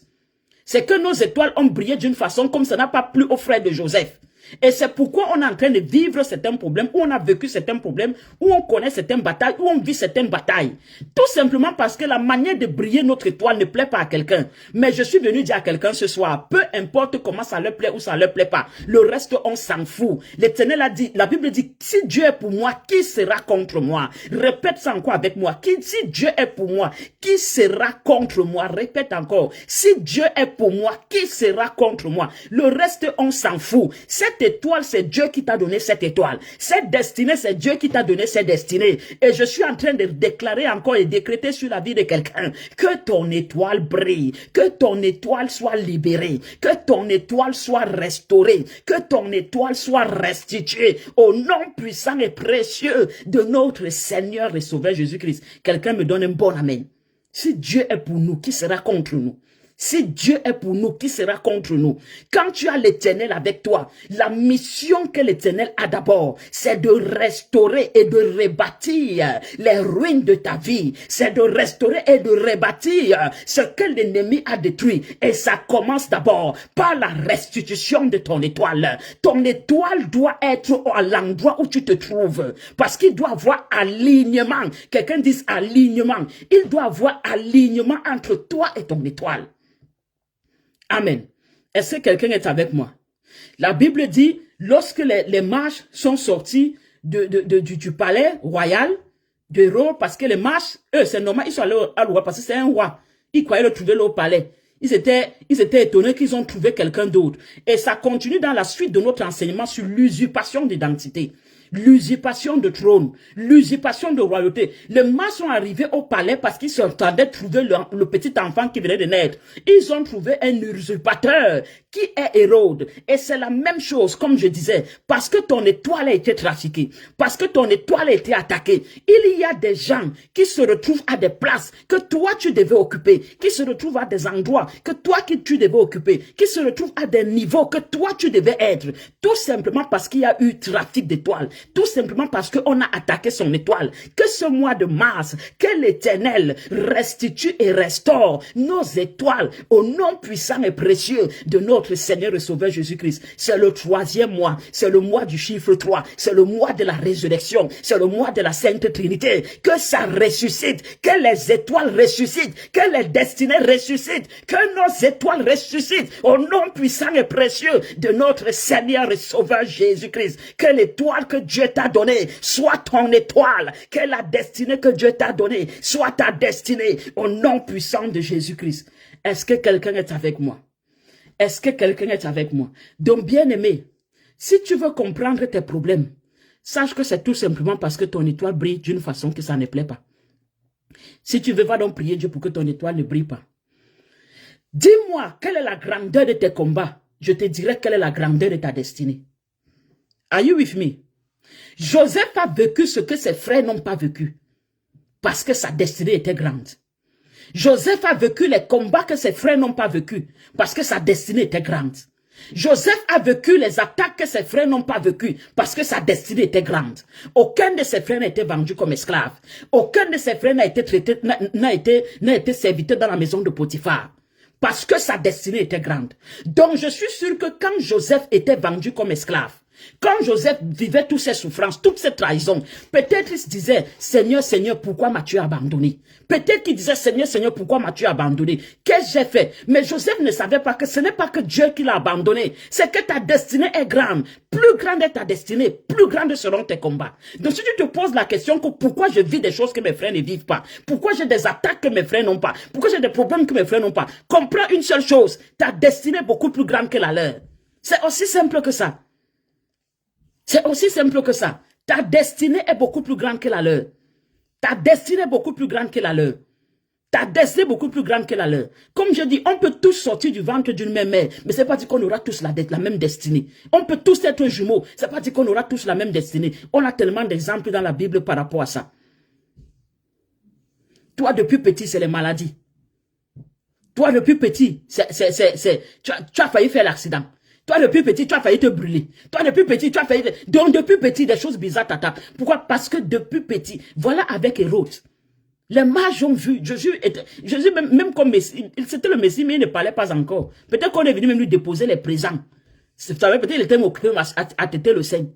C'est que nos étoiles ont brillé d'une façon comme ça n'a pas plu aux frères de Joseph. Et c'est pourquoi on est en train de vivre certains problèmes, où on a vécu certains problèmes, où on connaît certaines batailles, où on vit certaines batailles. Tout simplement parce que la manière de briller notre étoile ne plaît pas à quelqu'un. Mais je suis venu dire à quelqu'un ce soir, peu importe comment ça leur plaît ou ça leur plaît pas, le reste on s'en fout. L'Éternel a dit, la Bible dit, si Dieu est pour moi, qui sera contre moi? Répète ça encore avec moi. Si Dieu est pour moi, qui sera contre moi? Répète encore. Si Dieu est pour moi, qui sera contre moi? Le reste on s'en fout. Cette étoile, c'est Dieu qui t'a donné cette étoile. Cette destinée, c'est Dieu qui t'a donné cette destinée. Et je suis en train de déclarer encore et décréter sur la vie de quelqu'un que ton étoile brille, que ton étoile soit libérée, que ton étoile soit restaurée, que ton étoile soit restituée au nom puissant et précieux de notre Seigneur et Sauveur Jésus-Christ. Quelqu'un me donne un bon amen. Si Dieu est pour nous, qui sera contre nous? Si Dieu est pour nous, qui sera contre nous? Quand tu as l'Éternel avec toi, la mission que l'Éternel a d'abord, c'est de restaurer et de rebâtir les ruines de ta vie. C'est de restaurer et de rebâtir ce que l'ennemi a détruit. Et ça commence d'abord par la restitution de ton étoile. Ton étoile doit être à l'endroit où tu te trouves. Parce qu'il doit avoir alignement. Quelqu'un dit alignement. Il doit avoir alignement entre toi et ton étoile. Amen. Est-ce que quelqu'un est avec moi? La Bible dit, lorsque les mages sont sortis du palais royal de Hérode, parce que les mages, eux, c'est normal, ils sont allés à roi parce que c'est un roi. Ils croyaient le trouver au palais. Ils étaient étonnés qu'ils ont trouvé quelqu'un d'autre. Et ça continue dans la suite de notre enseignement sur l'usurpation d'identité. L'usurpation de trône, l'usurpation de royauté. Les mages sont arrivés au palais parce qu'ils s'entendaient trouver le petit enfant qui venait de naître. Ils ont trouvé un usurpateur qui est Hérode. Et c'est la même chose, comme je disais, parce que ton étoile a été trafiquée, parce que ton étoile a été attaquée. Il y a des gens qui se retrouvent à des places que toi tu devais occuper, qui se retrouvent à des endroits que toi tu devais occuper, qui se retrouvent à des niveaux que toi tu devais être, tout simplement parce qu'il y a eu trafic d'étoiles. Tout simplement parce qu'on a attaqué son étoile. Que ce mois de mars, que l'Éternel restitue et restaure nos étoiles au nom puissant et précieux de notre Seigneur et Sauveur Jésus-Christ. C'est le 3e mois. C'est le mois du chiffre 3. C'est le mois de la résurrection. C'est le mois de la Sainte Trinité. Que ça ressuscite. Que les étoiles ressuscitent. Que les destinées ressuscitent. Que nos étoiles ressuscitent au nom puissant et précieux de notre Seigneur et Sauveur Jésus-Christ. Que l'étoile que Dieu t'a donné soit ton étoile, que la destinée que Dieu t'a donnée soit ta destinée au nom puissant de Jésus-Christ. Est-ce que quelqu'un est avec moi? Est-ce que quelqu'un est avec moi? Donc, bien-aimé, si tu veux comprendre tes problèmes, sache que c'est tout simplement parce que ton étoile brille d'une façon que ça ne plaît pas. Si tu veux, va donc prier Dieu pour que ton étoile ne brille pas. Dis-moi, quelle est la grandeur de tes combats? Je te dirai quelle est la grandeur de ta destinée. Are you with me? Joseph a vécu ce que ses frères n'ont pas vécu, parce que sa destinée était grande. Joseph a vécu les combats que ses frères n'ont pas vécu, parce que sa destinée était grande. Joseph a vécu les attaques que ses frères n'ont pas vécues, parce que sa destinée était grande. Aucun de ses frères n'a été vendu comme esclave. Aucun de ses frères n'a été traité, n'a été serviteur dans la maison de Potiphar. Parce que sa destinée était grande. Donc je suis sûr que quand Joseph était vendu comme esclave, Quand Joseph vivait toutes ces souffrances, toutes ces trahisons, peut-être il se disait, Seigneur, Seigneur, pourquoi m'as-tu abandonné? Peut-être qu'il disait, Seigneur, Seigneur, pourquoi m'as-tu abandonné? Qu'est-ce que j'ai fait? Mais Joseph ne savait pas que ce n'est pas que Dieu qui l'a abandonné, c'est que ta destinée est grande. Plus grande est ta destinée, plus grandes seront tes combats. Donc si tu te poses la question que pourquoi je vis des choses que mes frères ne vivent pas, pourquoi j'ai des attaques que mes frères n'ont pas, pourquoi j'ai des problèmes que mes frères n'ont pas, comprends une seule chose, ta destinée est beaucoup plus grande que la leur. C'est aussi simple que ça. C'est aussi simple que ça. Ta destinée est beaucoup plus grande que la leur. Ta destinée est beaucoup plus grande que la leur. Ta destinée est beaucoup plus grande que la leur. Comme je dis, on peut tous sortir du ventre d'une même mère, mais ce n'est pas dit qu'on aura tous la même destinée. On peut tous être jumeaux, ce n'est pas dit qu'on aura tous la même destinée. On a tellement d'exemples dans la Bible par rapport à ça. Toi, depuis petit, c'est les maladies. Toi, depuis petit, tu as failli faire l'accident. Toi, depuis petit, tu as failli te brûler. Toi, depuis petit, tu as failli... Donc, depuis petit, des choses bizarres t'attendent. Pourquoi? Parce que depuis petit, voilà avec Hérode. Les mages ont vu. Jésus, même comme Messie, c'était le Messie, mais il ne parlait pas encore. Peut-être qu'on est venu même lui déposer les présents. Vous savez, peut-être qu'il était occupé à têter le sein.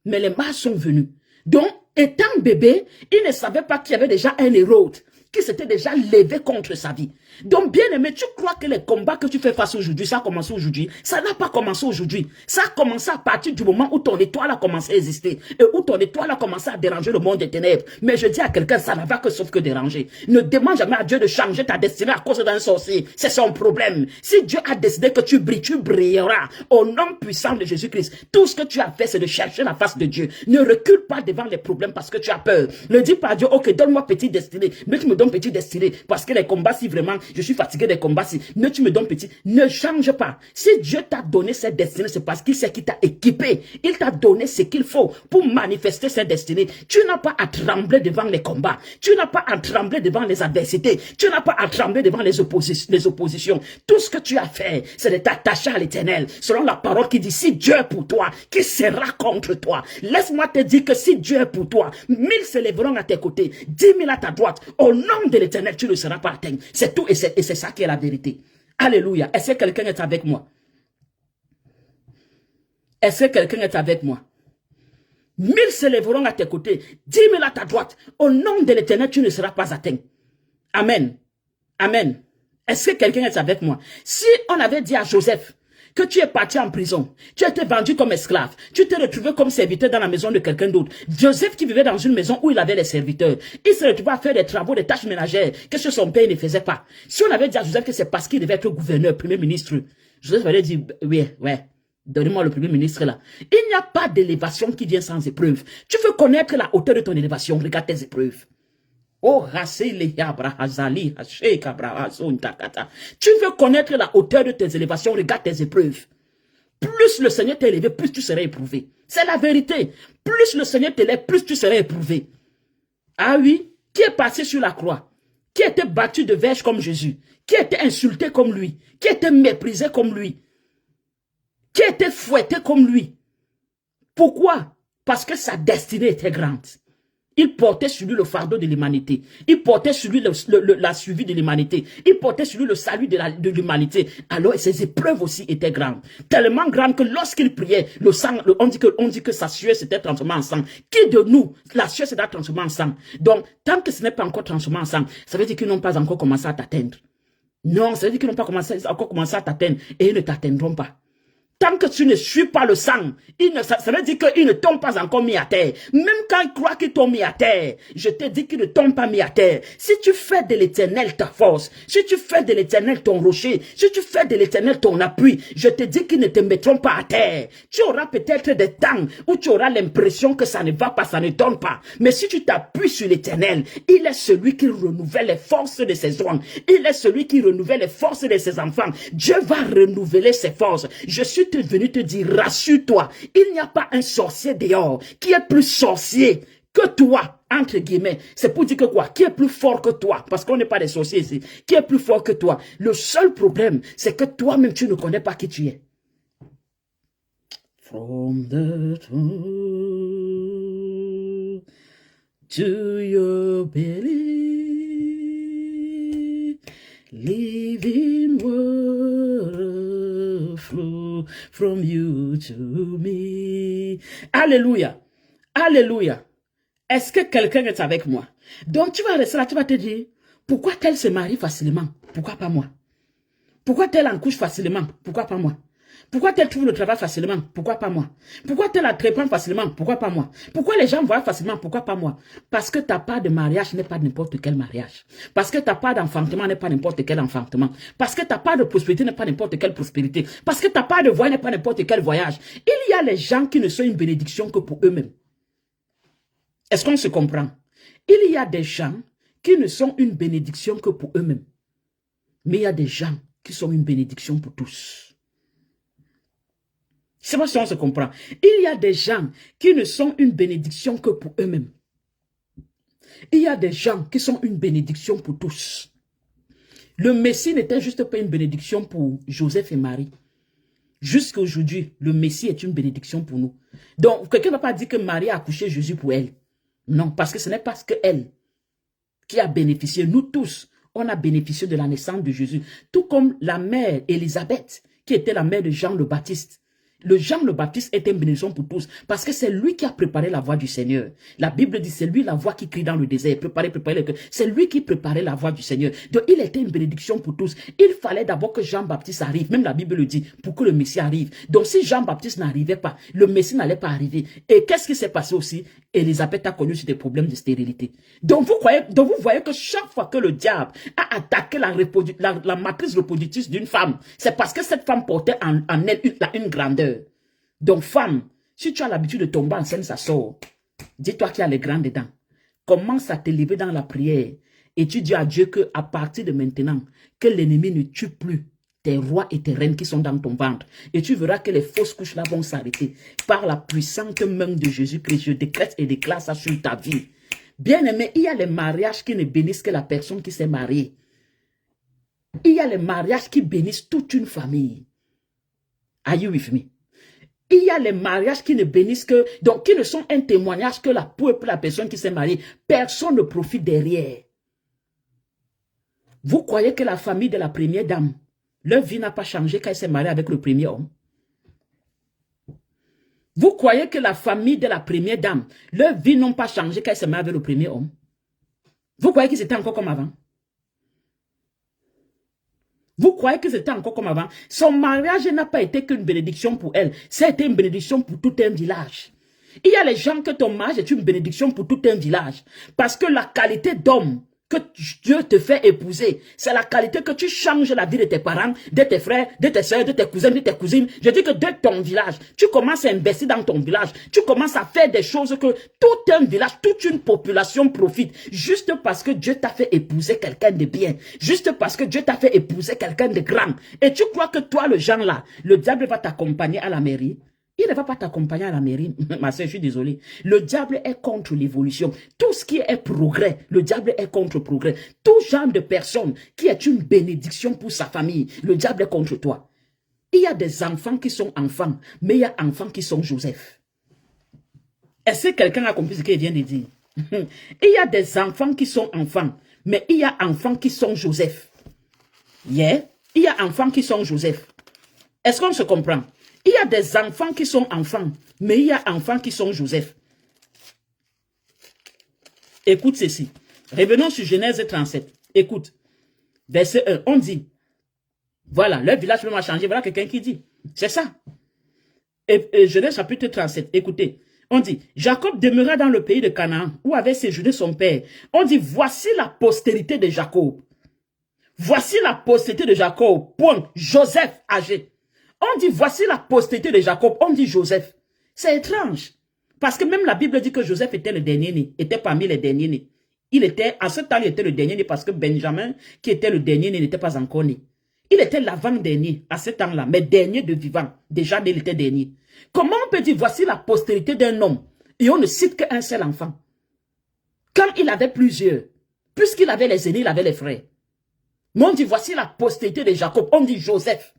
Mais les mages sont venus. Donc, étant bébé, il ne savait pas qu'il y avait déjà un Hérode qui s'était déjà levé contre sa vie. Donc, bien aimé, tu crois que les combats que tu fais face aujourd'hui, ça a commencé aujourd'hui? Ça n'a pas commencé aujourd'hui. Ça a commencé à partir du moment où ton étoile a commencé à exister et où ton étoile a commencé à déranger le monde des ténèbres. Mais je dis à quelqu'un, ça n'a pas que sauf que déranger. Ne demande jamais à Dieu de changer ta destinée à cause d'un sorcier. C'est son problème. Si Dieu a décidé que tu brilles, tu brilleras. Au nom puissant de Jésus-Christ, tout ce que tu as fait, c'est de chercher la face de Dieu. Ne recule pas devant les problèmes parce que tu as peur. Ne dis pas à Dieu, ok, donne-moi petite destinée. Mais tu me donnes petite destinée parce que les combats, si vraiment je suis fatigué des combats, si mais tu me donnes petit, ne change pas. Si Dieu t'a donné cette destinée, c'est parce qu'il sait qu'il t'a équipé. Il t'a donné ce qu'il faut pour manifester cette destinée. Tu n'as pas à trembler devant les combats. Tu n'as pas à trembler devant les adversités. Tu n'as pas à trembler devant les oppositions. Tout ce que tu as fait, c'est de t'attacher à l'Éternel. Selon la parole qui dit, si Dieu est pour toi, qui sera contre toi? Laisse-moi te dire que si Dieu est pour toi, 1000 se lèveront à tes côtés, 10 000 à ta droite. Au nom de l'Éternel, tu ne seras pas atteint. C'est tout et c'est ça qui est la vérité. Alléluia. Est-ce que quelqu'un est avec moi? Est-ce que quelqu'un est avec moi? 1000 se lèveront à tes côtés, 10 000 à ta droite. Au nom de l'Éternel, tu ne seras pas atteint. Amen. Amen. Est-ce que quelqu'un est avec moi? Si on avait dit à Joseph que tu es parti en prison, tu as été vendu comme esclave, tu t'es retrouvé comme serviteur dans la maison de quelqu'un d'autre. Joseph qui vivait dans une maison où il avait des serviteurs, il se retrouvait à faire des travaux, des tâches ménagères que son père ne faisait pas. Si on avait dit à Joseph que c'est parce qu'il devait être gouverneur, premier ministre, Joseph allait dire, oui, ouais, donnez-moi le premier ministre là. Il n'y a pas d'élévation qui vient sans épreuve. Tu veux connaître la hauteur de ton élévation, regarde tes épreuves. Oh, tu veux connaître la hauteur de tes élévations, regarde tes épreuves. Plus le Seigneur t'a élevé, plus tu seras éprouvé. C'est la vérité. Plus le Seigneur t'élève, plus tu seras éprouvé. Ah oui, qui est passé sur la croix, qui a été battu de verge comme Jésus, qui a été insulté comme lui, qui a été méprisé comme lui, qui a été fouetté comme lui. Pourquoi? Parce que sa destinée était grande. Il portait sur lui le fardeau de l'humanité. Il portait sur lui la suivi de l'humanité. Il portait sur lui le salut de l'humanité. Alors ses épreuves aussi étaient grandes. Tellement grandes que lorsqu'il priait, le sang, on dit que sa sueur s'était transformée en sang. Qui de nous, la sueur s'était transformée en sang? Donc, tant que ce n'est pas encore transformé en sang, ça veut dire qu'ils n'ont pas encore commencé à t'atteindre. Non, ça veut dire qu'ils n'ont pas encore commencé à t'atteindre et ils ne t'atteindront pas. Tant que tu ne suis pas le sang, ça veut dire qu'ils ne t'ont pas encore mis à terre. Même quand ils croient qu'ils t'ont mis à terre, je te dis qu'ils ne t'ont pas mis à terre. Si tu fais de l'Éternel ta force, si tu fais de l'Éternel ton rocher, si tu fais de l'Éternel ton appui, je te dis qu'ils ne te mettront pas à terre. Tu auras peut-être des temps où tu auras l'impression que ça ne va pas, ça ne donne pas. Mais si tu t'appuies sur l'Éternel, il est celui qui renouvelle les forces de ses hommes. Il est celui qui renouvelle les forces de ses enfants. Dieu va renouveler ses forces. Je suis venu te dire, rassure-toi, il n'y a pas un sorcier dehors qui est plus sorcier que toi, entre guillemets. C'est pour dire que quoi? Qui est plus fort que toi? Parce qu'on n'est pas des sorciers ici. Qui est plus fort que toi? Le seul problème, c'est que toi-même, tu ne connais pas qui tu es. From the throne to your belly, living water flow. from you to me. Alléluia. Alléluia. Est-ce que quelqu'un est avec moi? Donc tu vas rester là, tu vas te dire, pourquoi tel se marie facilement? Pourquoi pas moi? Pourquoi tel en couche facilement? Pourquoi pas moi? Pourquoi tel trouve le travail facilement? Pourquoi pas moi? Pourquoi tel entreprend facilement? Pourquoi pas moi? Pourquoi les gens voient facilement? Pourquoi pas moi? Parce que ta part de mariage n'est pas n'importe quel mariage. Parce que ta part d'enfantement n'est pas n'importe quel enfantement. Parce que ta part de prospérité n'est pas n'importe quelle prospérité. Parce que ta part de voyage n'est pas n'importe quel voyage. Il y a les gens qui ne sont une bénédiction que pour eux-mêmes. Est-ce qu'on se comprend? Il y a des gens qui ne sont une bénédiction que pour eux-mêmes. Mais il y a des gens qui sont une bénédiction pour tous. C'est pas si on se comprend. Il y a des gens qui ne sont une bénédiction que pour eux-mêmes. Il y a des gens qui sont une bénédiction pour tous. Le Messie n'était juste pas une bénédiction pour Joseph et Marie. Jusqu'à aujourd'hui, le Messie est une bénédiction pour nous. Donc, quelqu'un ne va pas dire que Marie a accouché Jésus pour elle. Non, parce que ce n'est pas que elle qui a bénéficié. Nous tous, on a bénéficié de la naissance de Jésus. Tout comme la mère Élisabeth, qui était la mère de Jean le Baptiste. Le Jean le Baptiste était une bénédiction pour tous, parce que c'est lui qui a préparé la voie du Seigneur. La Bible dit, c'est lui la voix qui crie dans le désert, préparez le cœur. C'est lui qui préparait la voie du Seigneur. Donc il était une bénédiction pour tous. Il fallait d'abord que Jean-Baptiste arrive, même la Bible le dit, pour que le Messie arrive. Donc si Jean-Baptiste n'arrivait pas, le Messie n'allait pas arriver. Et qu'est-ce qui s'est passé aussi? Élisabeth a connu des problèmes de stérilité. Donc vous voyez que chaque fois que le diable a attaqué la matrice reproductrice d'une femme, c'est parce que cette femme portait en elle une grandeur. Donc femme, si tu as l'habitude de tomber enceinte, ça sort. Dis-toi qu'il y a les grands dedans. Commence à te lever dans la prière et tu dis à Dieu que à partir de maintenant, que l'ennemi ne tue plus tes rois et tes reines qui sont dans ton ventre. Et tu verras que les fausses couches là vont s'arrêter. Par la puissante main de Jésus-Christ, je décrète et déclare ça sur ta vie. Bien aimé, il y a les mariages qui ne bénissent que la personne qui s'est mariée. Il y a les mariages qui bénissent toute une famille. Are you with me? Il y a les mariages qui ne bénissent que, donc qui ne sont un témoignage que pour la personne qui s'est mariée. Personne ne profite derrière. Vous croyez que la famille de la première dame, leur vie n'a pas changé quand elle s'est mariée avec le premier homme? Vous croyez que la famille de la première dame, leur vie n'a pas changé quand elle s'est mariée avec le premier homme? Vous croyez qu'ils étaient encore comme avant? Vous croyez que c'était encore comme avant? Son mariage n'a pas été qu'une bénédiction pour elle. C'était une bénédiction pour tout un village. Il y a les gens que ton mariage est une bénédiction pour tout un village. Parce que la qualité d'homme que Dieu te fait épouser, c'est la qualité que tu changes la vie de tes parents, de tes frères, de tes soeurs, de tes cousins, de tes cousines. Je dis que de ton village, tu commences à investir dans ton village. Tu commences à faire des choses que tout un village, toute une population profite. Juste parce que Dieu t'a fait épouser quelqu'un de bien. Juste parce que Dieu t'a fait épouser quelqu'un de grand. Et tu crois que toi, le genre là, le diable va t'accompagner à la mairie? Il ne va pas t'accompagner à la mairie. Ma soeur, je suis désolé. Le diable est contre l'évolution. Tout ce qui est progrès, le diable est contre progrès. Tout genre de personne qui est une bénédiction pour sa famille, le diable est contre toi. Il y a des enfants qui sont enfants, mais il y a enfants qui sont Joseph. Est-ce que quelqu'un a compris ce qu'il vient de dire? Il y a des enfants qui sont enfants, mais il y a enfants qui sont Joseph. Yeah? Il y a enfants qui sont Joseph. Est-ce qu'on se comprend? Il y a des enfants qui sont enfants, mais il y a enfants qui sont Joseph. Écoute ceci. Revenons sur Genèse 37. Écoute. Verset 1. On dit, voilà, leur village même a changé. Voilà quelqu'un qui dit. C'est ça. Et Genèse chapitre 37. Écoutez. On dit, Jacob demeura dans le pays de Canaan, où avait séjourné son père. On dit, voici la postérité de Jacob. Voici la postérité de Jacob. Point. Joseph âgé. On dit, voici la postérité de Jacob. On dit Joseph. C'est étrange. Parce que même la Bible dit que Joseph était le dernier né. Était parmi les derniers nés. Il était, à ce temps, il était le dernier né parce que Benjamin, qui était le dernier né, n'était pas encore né. Il était l'avant-dernier à ce temps-là, mais dernier de vivant. Déjà, il était dernier. Comment on peut dire, voici la postérité d'un homme et on ne cite qu'un seul enfant? Quand il avait plusieurs, puisqu'il avait les aînés, il avait les frères. Mais on dit, voici la postérité de Jacob. On dit Joseph.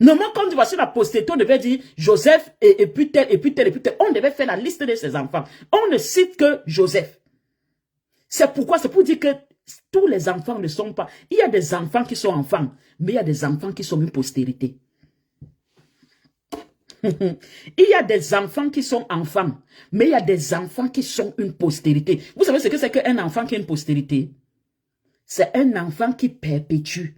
Normalement, quand on dit voici la postérité, on devait dire Joseph et puis tel, et puis tel, et puis tel. On devait faire la liste de ses enfants. On ne cite que Joseph. C'est pourquoi, c'est pour dire que tous les enfants ne sont pas. Il y a des enfants qui sont enfants, mais il y a des enfants qui sont une postérité. Il y a des enfants qui sont enfants, mais il y a des enfants qui sont une postérité. Vous savez ce que c'est qu'un enfant qui a une postérité? C'est un enfant qui perpétue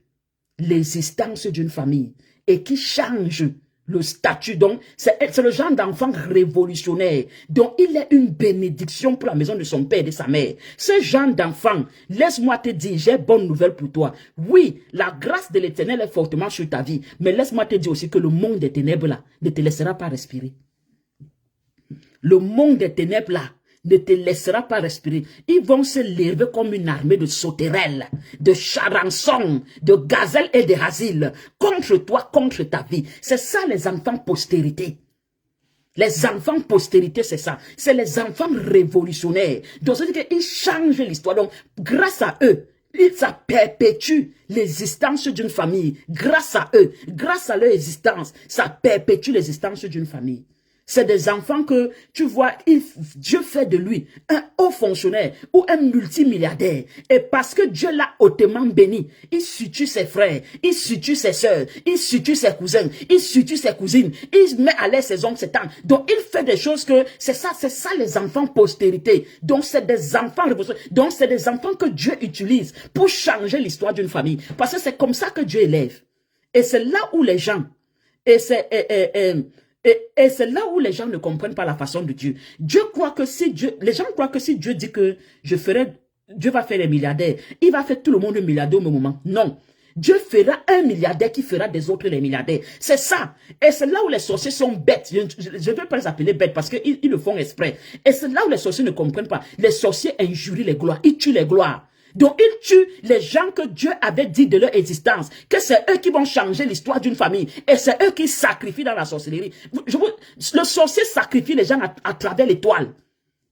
l'existence d'une famille et qui change le statut. Donc, c'est le genre d'enfant révolutionnaire. Donc, il est une bénédiction pour la maison de son père et de sa mère. Ce genre d'enfant, laisse-moi te dire, j'ai bonne nouvelle pour toi. Oui, la grâce de l'Éternel est fortement sur ta vie. Mais laisse-moi te dire aussi que le monde des ténèbres là ne te laissera pas respirer. Le monde des ténèbres là ne te laissera pas respirer. Ils vont se lever comme une armée de sauterelles, de charançons, de gazelles et de hasiles contre toi, contre ta vie. C'est ça les enfants postérité. Les enfants postérité, c'est ça. C'est les enfants révolutionnaires. Donc, c'est-à-dire qu'ils changent l'histoire. Donc, grâce à eux, ça perpétue l'existence d'une famille. Grâce à eux, grâce à leur existence, ça perpétue l'existence d'une famille. C'est des enfants que, tu vois, Dieu fait de lui un haut fonctionnaire ou un multimilliardaire. Et parce que Dieu l'a hautement béni, il suture ses frères, il suture ses soeurs, il suture ses cousins, il suture ses cousines, il met à l'aise ses oncles, ses tantes. Donc, il fait des choses que, c'est ça les enfants postérité. Donc, c'est des enfants, donc c'est des enfants que Dieu utilise pour changer l'histoire d'une famille. Parce que c'est comme ça que Dieu élève. Et c'est là où les gens, et c'est là où les gens ne comprennent pas la façon de Dieu. Les gens croient que si Dieu dit que Dieu va faire les milliardaires, il va faire tout le monde milliardaire au même moment. Non. Dieu fera un milliardaire qui fera des autres les milliardaires. C'est ça. Et c'est là où les sorciers sont bêtes. Je ne vais pas les appeler bêtes parce qu'ils le font exprès. Et c'est là où les sorciers ne comprennent pas. Les sorciers injurient les gloires. Ils tuent les gloires. Donc, ils tuent les gens que Dieu avait dit de leur existence, que c'est eux qui vont changer l'histoire d'une famille. Et c'est eux qui sacrifient dans la sorcellerie. Le sorcier sacrifie les gens à travers l'étoile.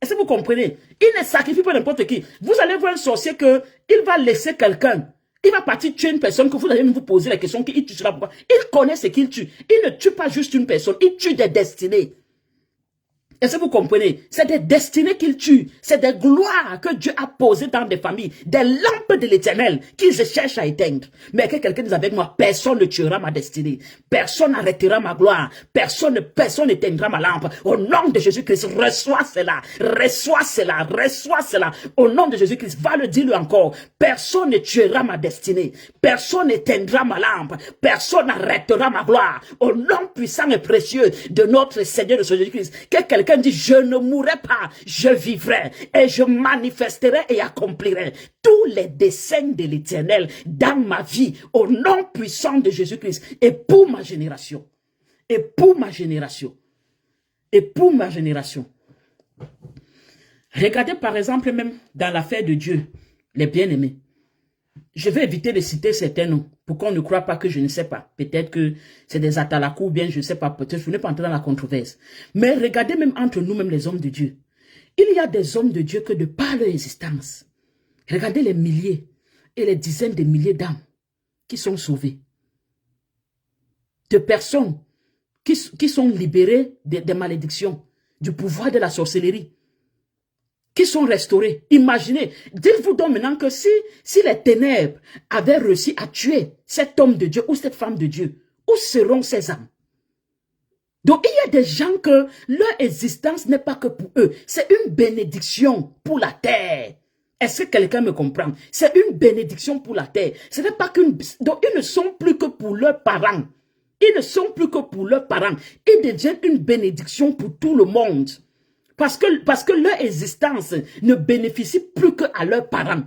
Est-ce que vous comprenez? Il ne sacrifie pas n'importe qui. Vous allez voir un sorcier il va laisser quelqu'un. Il va partir tuer une personne que vous allez vous poser la question qu'il tue cela pourquoi. Il connaît ce qu'il tue. Il ne tue pas juste une personne, il tue des destinées. Est-ce que vous comprenez? C'est des destinées qu'il tue. C'est des gloires que Dieu a posées dans des familles. Des lampes de l'Éternel qu'ils cherchent à éteindre. Mais que quelqu'un dise avec moi, personne ne tuera ma destinée. Personne n'arrêtera ma gloire. Personne n'éteindra ma lampe. Au nom de Jésus-Christ, reçois cela. Reçois cela. Reçois cela. Au nom de Jésus-Christ, va le dire encore. Personne ne tuera ma destinée. Personne n'éteindra ma lampe. Personne n'arrêtera ma gloire. Au nom puissant et précieux de notre Seigneur de Jésus-Christ. Que quelqu'un dit, je ne mourrai pas, je vivrai et je manifesterai et accomplirai tous les desseins de l'Éternel dans ma vie au nom puissant de Jésus-Christ et pour ma génération. Et pour ma génération. Et pour ma génération. Regardez par exemple même dans l'affaire de Dieu, les bien-aimés. Je vais éviter de citer certains noms pour qu'on ne croie pas que je ne sais pas. Peut-être que c'est des atalakou ou bien je ne sais pas. Peut-être je n'ai pas entré dans la controverse. Mais regardez même entre nous, même les hommes de Dieu. Il y a des hommes de Dieu que de par leur existence, regardez les milliers et les dizaines de milliers d'âmes qui sont sauvées. De personnes qui sont libérées des malédictions, du pouvoir de la sorcellerie. Qui sont restaurés. Imaginez, dites-vous donc maintenant que si les ténèbres avaient réussi à tuer cet homme de Dieu ou cette femme de Dieu, où seront ces âmes? Donc il y a des gens que leur existence n'est pas que pour eux, c'est une bénédiction pour la terre. Est-ce que quelqu'un me comprend? C'est une bénédiction pour la terre. Ce n'est pas qu'une... Donc ils ne sont plus que pour leurs parents. Ils ne sont plus que pour leurs parents. Ils deviennent une bénédiction pour tout le monde. Parce que leur existence ne bénéficie plus qu'à leurs parents.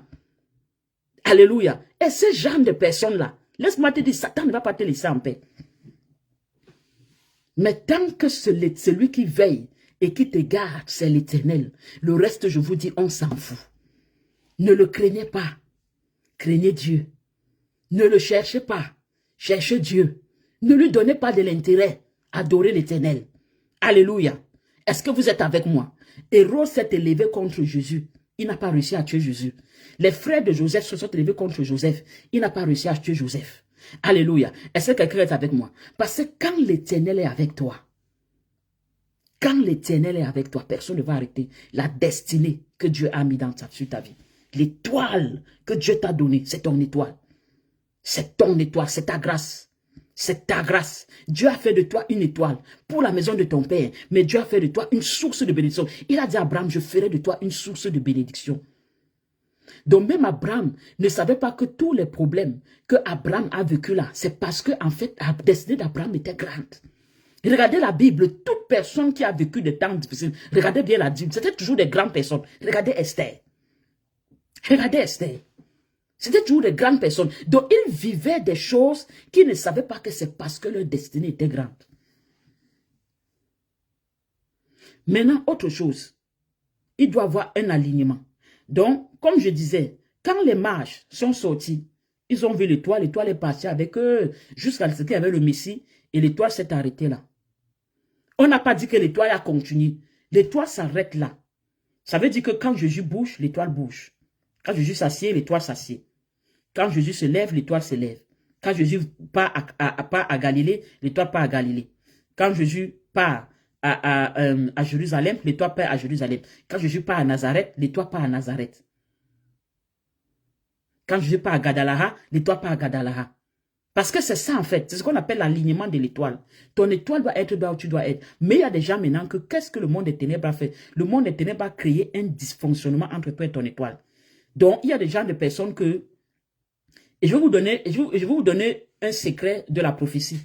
Alléluia. Et ce genre de personnes-là, laisse-moi te dire, Satan ne va pas te laisser en paix. Mais tant que celui qui veille et qui te garde, c'est l'Éternel. Le reste, je vous dis, on s'en fout. Ne le craignez pas. Craignez Dieu. Ne le cherchez pas. Cherchez Dieu. Ne lui donnez pas de l'intérêt. Adorez l'Éternel. Alléluia. Est-ce que vous êtes avec moi? Hérode s'est élevé contre Jésus. Il n'a pas réussi à tuer Jésus. Les frères de Joseph se sont élevés contre Joseph. Il n'a pas réussi à tuer Joseph. Alléluia. Est-ce que quelqu'un est avec moi? Parce que quand l'Éternel est avec toi, personne ne va arrêter la destinée que Dieu a mis sur ta vie. L'étoile que Dieu t'a donnée, c'est ton étoile. C'est ton étoile, c'est ta grâce. C'est ta grâce. Dieu a fait de toi une étoile pour la maison de ton père. Mais Dieu a fait de toi une source de bénédiction. Il a dit à Abraham, je ferai de toi une source de bénédiction. Donc même Abraham ne savait pas que tous les problèmes que Abraham a vécu là, c'est parce que en fait, la destinée d'Abraham était grande. Regardez la Bible, toute personne qui a vécu des temps difficiles, regardez bien la Bible, c'était toujours des grandes personnes. Regardez Esther. Regardez Esther. C'était toujours des grandes personnes. Donc ils vivaient des choses qu'ils ne savaient pas que c'est parce que leur destinée était grande. Maintenant, autre chose. Il doit y avoir un alignement. Donc, comme je disais, quand les mages sont sortis, ils ont vu l'étoile est partie avec eux jusqu'à ce qu'il y avait le Messie et l'étoile s'est arrêtée là. On n'a pas dit que l'étoile a continué. L'étoile s'arrête là. Ça veut dire que quand Jésus bouge, l'étoile bouge. Quand Jésus s'assied, l'étoile s'assied. Quand Jésus se lève, l'étoile se lève. Quand Jésus part à Galilée, l'étoile part à Galilée. Quand Jésus part à Jérusalem, l'étoile part à Jérusalem. Quand Jésus part à Nazareth, l'étoile part à Nazareth. Quand Jésus part à Gadalaha, l'étoile part à Gadalaha. Parce que c'est ça en fait, c'est ce qu'on appelle l'alignement de l'étoile. Ton étoile doit être là où tu dois être. Mais il y a des gens maintenant que qu'est-ce que le monde des ténèbres a fait? Le monde des ténèbres a créé un dysfonctionnement entre toi et ton étoile. Donc il y a des gens, des personnes que... Et je vais vous donner un secret de la prophétie.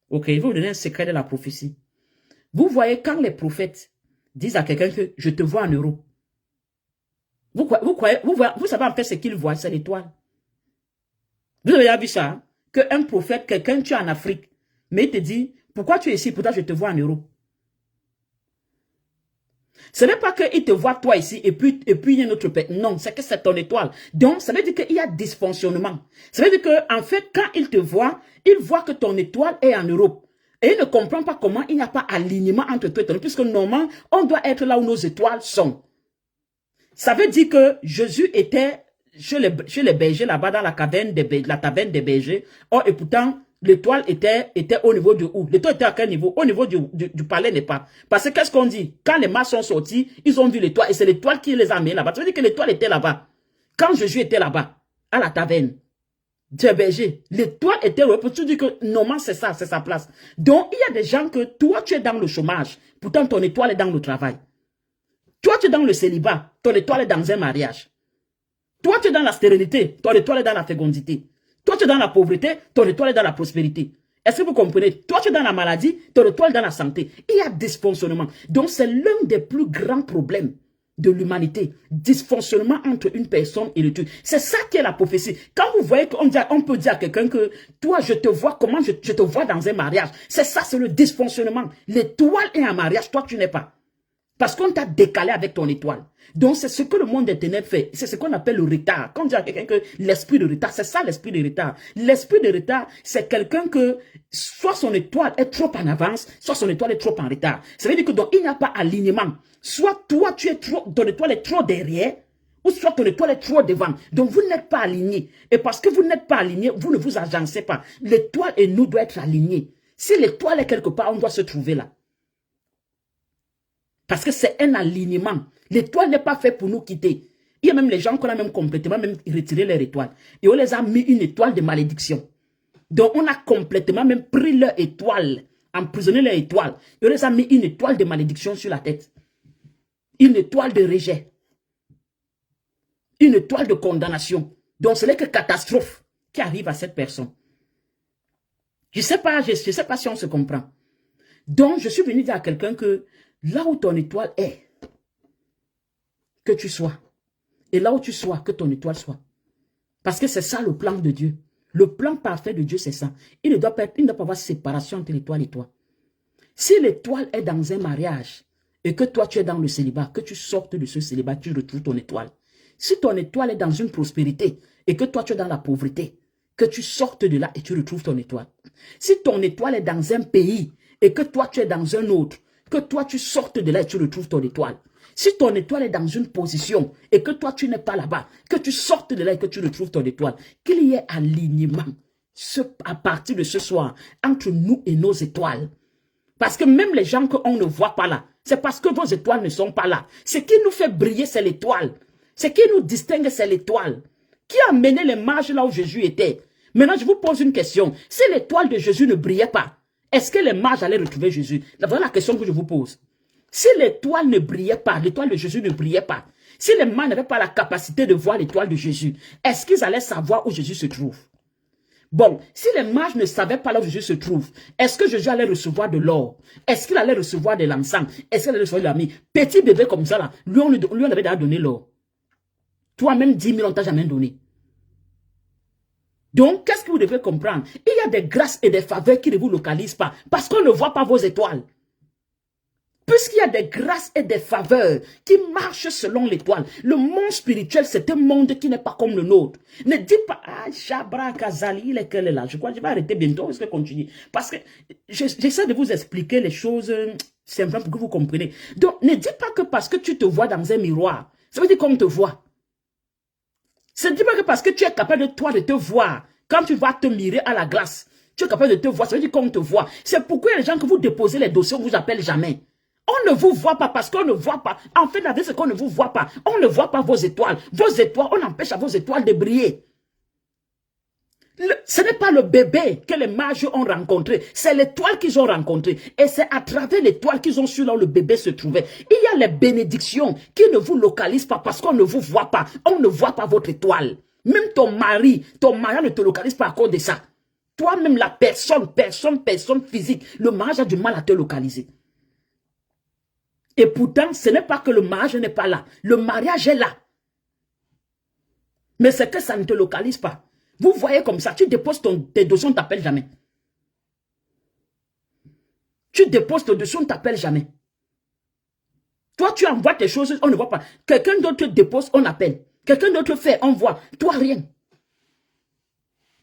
Ok, je vais vous donner un secret de la prophétie. Vous voyez quand les prophètes disent à quelqu'un que je te vois en euros. Vous savez en fait ce qu'ils voient, c'est l'étoile. Vous avez déjà vu ça? Hein? Qu'un prophète, quelqu'un tu es en Afrique, mais il te dit, pourquoi tu es ici? Pourtant je te vois en euros. Ce n'est pas qu'il te voit toi ici et puis il y a une autre personne. Non, c'est que c'est ton étoile. Donc, ça veut dire qu'il y a dysfonctionnement. Ça veut dire qu'en fait, quand il te voit, il voit que ton étoile est en Europe. Et il ne comprend pas comment il n'y a pas alignement entre toi et ton étoile. Puisque normalement, on doit être là où nos étoiles sont. Ça veut dire que Jésus était chez les bergers là-bas dans la taverne des bergers. Oh, et pourtant, l'étoile était au niveau de où? L'étoile était à quel niveau? Au niveau du palais, n'est pas. Parce que qu'est-ce qu'on dit? Quand les mages sont sortis, ils ont vu l'étoile et c'est l'étoile qui les a amenés là-bas. Ça veut dire que l'étoile était là-bas. Quand Jésus était là-bas, à la taverne des bergers, l'étoile était là. Tu dis que normalement c'est ça, c'est sa place. Donc il y a des gens que toi tu es dans le chômage, pourtant ton étoile est dans le travail. Toi tu es dans le célibat, ton étoile est dans un mariage. Toi, tu es dans la stérilité, ton étoile est dans la fécondité. Toi, tu es dans la pauvreté, ton étoile est dans la prospérité. Est-ce que vous comprenez? Toi, tu es dans la maladie, ton étoile est dans la santé. Il y a dysfonctionnement. Donc, c'est l'un des plus grands problèmes de l'humanité. Dysfonctionnement entre une personne et le Dieu. C'est ça qui est la prophétie. Quand vous voyez qu'on peut dire à quelqu'un que toi, je te vois, comment je te vois dans un mariage. C'est ça, c'est le dysfonctionnement. L'étoile est en mariage, toi, tu n'es pas. Parce qu'on t'a décalé avec ton étoile. Donc, c'est ce que le monde des ténèbres fait. C'est ce qu'on appelle le retard. Quand on dit à quelqu'un que l'esprit de retard, c'est ça l'esprit de retard. L'esprit de retard, c'est quelqu'un que soit son étoile est trop en avance, soit son étoile est trop en retard. Ça veut dire que donc, il n'y a pas alignement. Soit toi, ton étoile est trop derrière, ou soit ton étoile est trop devant. Donc, vous n'êtes pas aligné. Et parce que vous n'êtes pas aligné, vous ne vous agencez pas. L'étoile et nous doit être alignés. Si l'étoile est quelque part, on doit se trouver là. Parce que c'est un alignement. L'étoile n'est pas fait pour nous quitter. Il y a même les gens qu'on a même complètement même retiré leur étoile. Et on les a mis une étoile de malédiction. Donc on a complètement même pris leur étoile, emprisonné leur étoile. Et on les a mis une étoile de malédiction sur la tête. Une étoile de rejet. Une étoile de condamnation. Donc ce n'est que catastrophe qui arrive à cette personne. Je ne sais pas si on se comprend. Donc je suis venu dire à quelqu'un que là où ton étoile est, que tu sois. Et là où tu sois, que ton étoile soit. Parce que c'est ça le plan de Dieu. Le plan parfait de Dieu, c'est ça. Il ne doit pas avoir séparation entre l'étoile et toi. Si l'étoile est dans un mariage et que toi tu es dans le célibat, que tu sortes de ce célibat, tu retrouves ton étoile. Si ton étoile est dans une prospérité et que toi tu es dans la pauvreté, que tu sortes de là et tu retrouves ton étoile. Si ton étoile est dans un pays et que toi tu es dans un autre, que toi tu sortes de là et tu retrouves ton étoile. Si ton étoile est dans une position et que toi tu n'es pas là-bas, que tu sortes de là et que tu retrouves ton étoile, qu'il y ait alignement à partir de ce soir entre nous et nos étoiles. Parce que même les gens qu'on ne voit pas là, c'est parce que vos étoiles ne sont pas là. Ce qui nous fait briller, c'est l'étoile. Ce qui nous distingue, c'est l'étoile. Qui a mené les mages là où Jésus était? Maintenant, je vous pose une question. Si l'étoile de Jésus ne brillait pas, est-ce que les mages allaient retrouver Jésus? Voilà la question que je vous pose. Si l'étoile ne brillait pas, l'étoile de Jésus ne brillait pas, si les mages n'avaient pas la capacité de voir l'étoile de Jésus, est-ce qu'ils allaient savoir où Jésus se trouve? Bon, si les mages ne savaient pas là où Jésus se trouve, est-ce que Jésus allait recevoir de l'or? Est-ce qu'il allait recevoir de l'encens? Est-ce qu'il allait recevoir de l'ami? Petit bébé comme ça, là, lui on avait déjà donné l'or. Toi, même 10 000, on t'a jamais donné. Donc, qu'est-ce que vous devez comprendre? Il y a des grâces et des faveurs qui ne vous localisent pas, parce qu'on ne voit pas vos étoiles. Puisqu'il y a des grâces et des faveurs qui marchent selon l'étoile, le monde spirituel, c'est un monde qui n'est pas comme le nôtre. Ne dis pas, ah, Chabra Kazali, il est quel est là? Je crois que je vais arrêter bientôt, je vais continuer. Parce que j'essaie de vous expliquer les choses simplement pour que vous compreniez. Donc, ne dis pas que parce que tu te vois dans un miroir, ça veut dire qu'on te voit. Ce n'est pas que parce que tu es capable de toi de te voir, quand tu vas te mirer à la glace, tu es capable de te voir, ça veut dire qu'on te voit. C'est pourquoi il y a des gens que vous déposez les dossiers, on ne vous appelle jamais. On ne vous voit pas parce qu'on ne voit pas. En fait, la vie, c'est qu'on ne vous voit pas. On ne voit pas vos étoiles. Vos étoiles, on empêche à vos étoiles de briller. Ce n'est pas le bébé que les mages ont rencontré. C'est l'étoile qu'ils ont rencontré. Et c'est à travers l'étoile qu'ils ont su là où le bébé se trouvait. Il y a les bénédictions qui ne vous localisent pas parce qu'on ne vous voit pas. On ne voit pas votre étoile. Même ton mari ne te localise pas à cause de ça. Toi-même, la personne physique, le mariage a du mal à te localiser. Et pourtant, ce n'est pas que le mariage n'est pas là. Le mariage est là. Mais c'est que ça ne te localise pas. Vous voyez comme ça, tu déposes tes dossiers, on ne t'appelle jamais. Tu déposes tes dossiers, on ne t'appelle jamais. Toi, tu envoies tes choses, on ne voit pas. Quelqu'un d'autre dépose, on appelle. Quelqu'un d'autre fait, on voit. Toi, rien.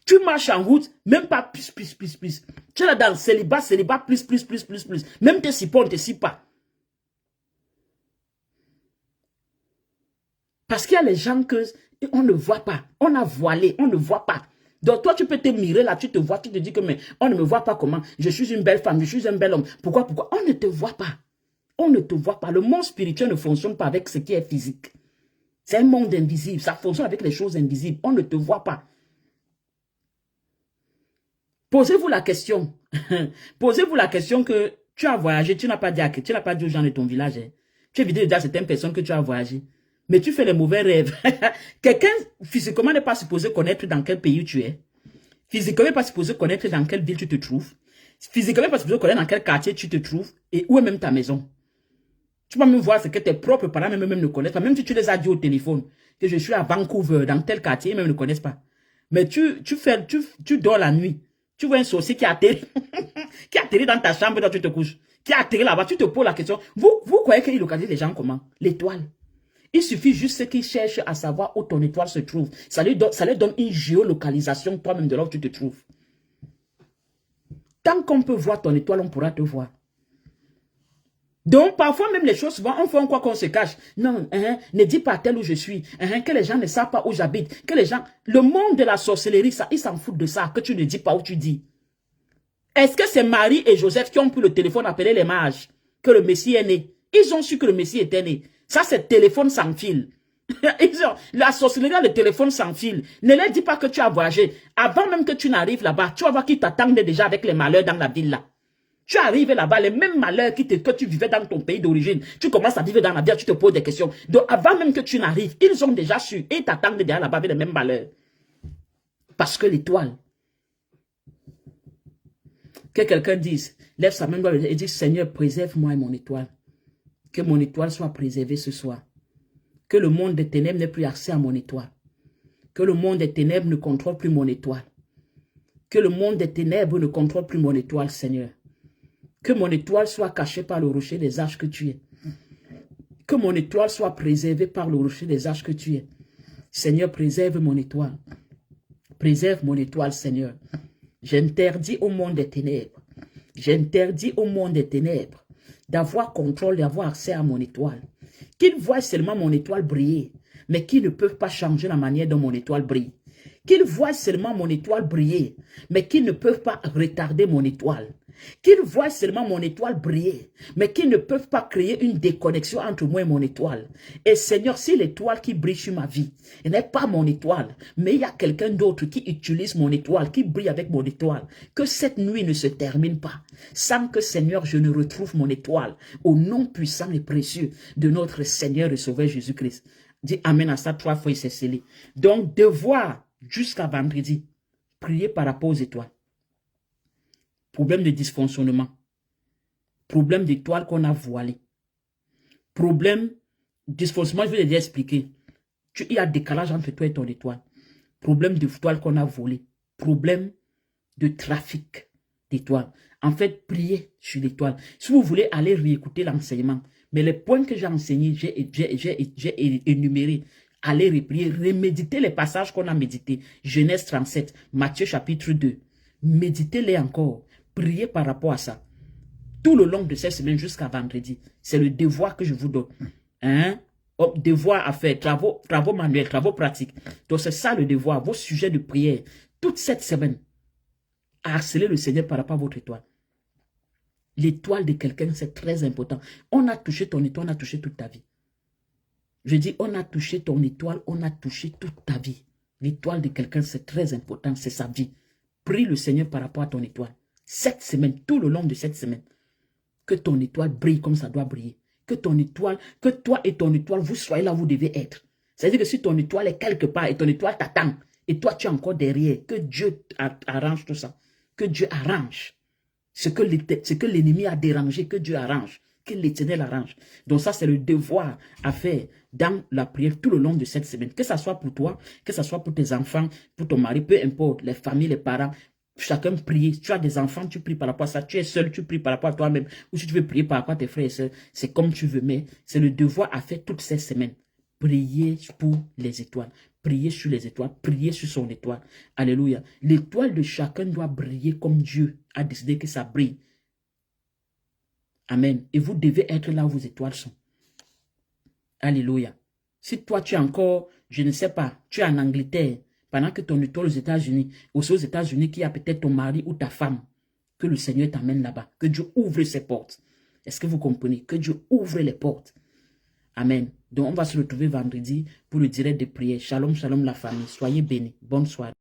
Tu marches en route, même pas plus. Tu es là dans le célibat, plus. Même tes sipons, on ne te sip pas. Parce qu'il y a les gens que on ne voit pas. On a voilé, on ne voit pas. Donc toi, tu peux te mirer là, tu te vois, tu te dis que mais on ne me voit pas comment. Je suis une belle femme, je suis un bel homme. Pourquoi? On ne te voit pas. On ne te voit pas. Le monde spirituel ne fonctionne pas avec ce qui est physique. C'est un monde invisible. Ça fonctionne avec les choses invisibles. On ne te voit pas. Posez-vous la question. Posez-vous la question que tu as voyagé, tu n'as pas dit aux gens de ton village. Hein. Tu es vidé de dire à certaines personnes que tu as voyagé. Mais tu fais les mauvais rêves. Quelqu'un, physiquement, n'est pas supposé connaître dans quel pays tu es. Physiquement, n'est pas supposé connaître dans quelle ville tu te trouves. Physiquement, n'est pas supposé connaître dans quel quartier tu te trouves et où est même ta maison. Tu peux même voir ce que tes propres parents même ne connaissent pas. Même si tu les as dit au téléphone que je suis à Vancouver, dans tel quartier, ils même ne connaissent pas. Mais tu dors la nuit. Tu vois un sorcier qui atterrit, qui atterrit dans ta chambre quand tu te couches. Qui atterrit là-bas, tu te poses la question. Vous croyez qu'il localise les gens comment? L'étoile. Il suffit juste qu'ils cherchent à savoir où ton étoile se trouve. Ça leur donne une géolocalisation toi-même de là où tu te trouves. Tant qu'on peut voir ton étoile, on pourra te voir. Donc, parfois même les choses, souvent, on fait quoi qu'on se cache. Non, ne dis pas tel où je suis. Que les gens ne savent pas où j'habite. Que les gens... Le monde de la sorcellerie, ça, ils s'en foutent de ça, que tu ne dis pas où tu dis. Est-ce que c'est Marie et Joseph qui ont pris le téléphone appeler les mages que le Messie est né? Ils ont su que le Messie était né. Ça, c'est téléphone sans fil. La sorcellerie, le téléphone sans fil. Ne leur dis pas que tu as voyagé. Avant même que tu n'arrives là-bas, tu vas voir qu'ils t'attendent déjà avec les malheurs dans la ville là. Tu arrives là-bas, les mêmes malheurs que tu vivais dans ton pays d'origine. Tu commences à vivre dans la vie, tu te poses des questions. Donc, avant même que tu n'arrives, ils ont déjà su. Et ils t'attendent déjà là-bas avec les mêmes malheurs. Parce que l'étoile. Que quelqu'un dise, lève sa main et dit, Seigneur, préserve-moi et mon étoile. Que mon étoile soit préservée ce soir. Que le monde des ténèbres n'ait plus accès à mon étoile. Que le monde des ténèbres ne contrôle plus mon étoile. Que le monde des ténèbres ne contrôle plus mon étoile, Seigneur. Que mon étoile soit cachée par le rocher des âges que tu es. Que mon étoile soit préservée par le rocher des âges que tu es. Seigneur, préserve mon étoile. Préserve mon étoile, Seigneur. J'interdis au monde des ténèbres. J'interdis au monde des ténèbres d'avoir contrôle, d'avoir accès à mon étoile. Qu'ils voient seulement mon étoile briller, mais qu'ils ne peuvent pas changer la manière dont mon étoile brille. qu'ils voient seulement mon étoile briller, mais qu'ils ne peuvent pas retarder mon étoile. Qu'ils voient seulement mon étoile briller, mais qu'ils ne peuvent pas créer une déconnexion entre moi et mon étoile. Et Seigneur, si l'étoile qui brille sur ma vie n'est pas mon étoile, mais il y a quelqu'un d'autre qui utilise mon étoile, qui brille avec mon étoile, que cette nuit ne se termine pas, sans que, Seigneur, je ne retrouve mon étoile, au nom puissant et précieux de notre Seigneur et Sauveur Jésus-Christ. Dis Amen à ça 3 fois et c'est scellé. Donc, devoir, jusqu'à vendredi, prier par rapport aux étoiles. Problème de dysfonctionnement. Problème d'étoile qu'on a voilé. Problème, dysfonctionnement, je vais déjà expliquer. Il y a décalage entre toi et ton étoile. Problème d'étoile qu'on a volé. Problème de trafic d'étoiles. En fait, priez sur l'étoile. Si vous voulez aller réécouter l'enseignement, mais les points que j'ai enseignés, j'ai énuméré. Allez reprier, reméditer les passages qu'on a médités. Genèse 37, Matthieu chapitre 2. Méditez-les encore. Priez par rapport à ça. Tout le long de cette semaine jusqu'à vendredi. C'est le devoir que je vous donne. Hein? Oh, devoir à faire, travaux manuels, travaux pratiques. Donc c'est ça le devoir, vos sujets de prière. Toute cette semaine, harceler le Seigneur par rapport à votre étoile. L'étoile de quelqu'un, c'est très important. On a touché ton étoile, on a touché toute ta vie. Je dis, on a touché ton étoile, on a touché toute ta vie. L'étoile de quelqu'un, c'est très important, c'est sa vie. Prie le Seigneur par rapport à ton étoile. Cette semaine, tout le long de cette semaine, que ton étoile brille comme ça doit briller. Que ton étoile, que toi et ton étoile, vous soyez là où vous devez être. C'est-à-dire que si ton étoile est quelque part et ton étoile t'attend, et toi tu es encore derrière, que Dieu arrange tout ça. Que Dieu arrange. Ce que l'ennemi a dérangé, que Dieu arrange. Que l'Éternel arrange. Donc ça, c'est le devoir à faire dans la prière tout le long de cette semaine. Que ça soit pour toi, que ça soit pour tes enfants, pour ton mari, peu importe, les familles, les parents. Chacun prie. Tu as des enfants, tu pries par rapport à ça. Tu es seul, tu pries par rapport à toi-même. Ou si tu veux prier par rapport à tes frères et sœurs, c'est comme tu veux. Mais c'est le devoir à faire toutes ces semaines. Prier pour les étoiles. Prier sur les étoiles. Prier sur son étoile. Alléluia. L'étoile de chacun doit briller comme Dieu a décidé que ça brille. Amen. Et vous devez être là où vos étoiles sont. Alléluia. Si toi tu es encore, je ne sais pas, tu es en Angleterre, pendant que ton étoile aux États-Unis, ou aux États-Unis, qui a peut-être ton mari ou ta femme, que le Seigneur t'amène là-bas, que Dieu ouvre ses portes. Est-ce que vous comprenez? Que Dieu ouvre les portes. Amen. Donc on va se retrouver vendredi pour le direct de prière. Shalom, shalom la famille. Soyez bénis. Bonne soirée.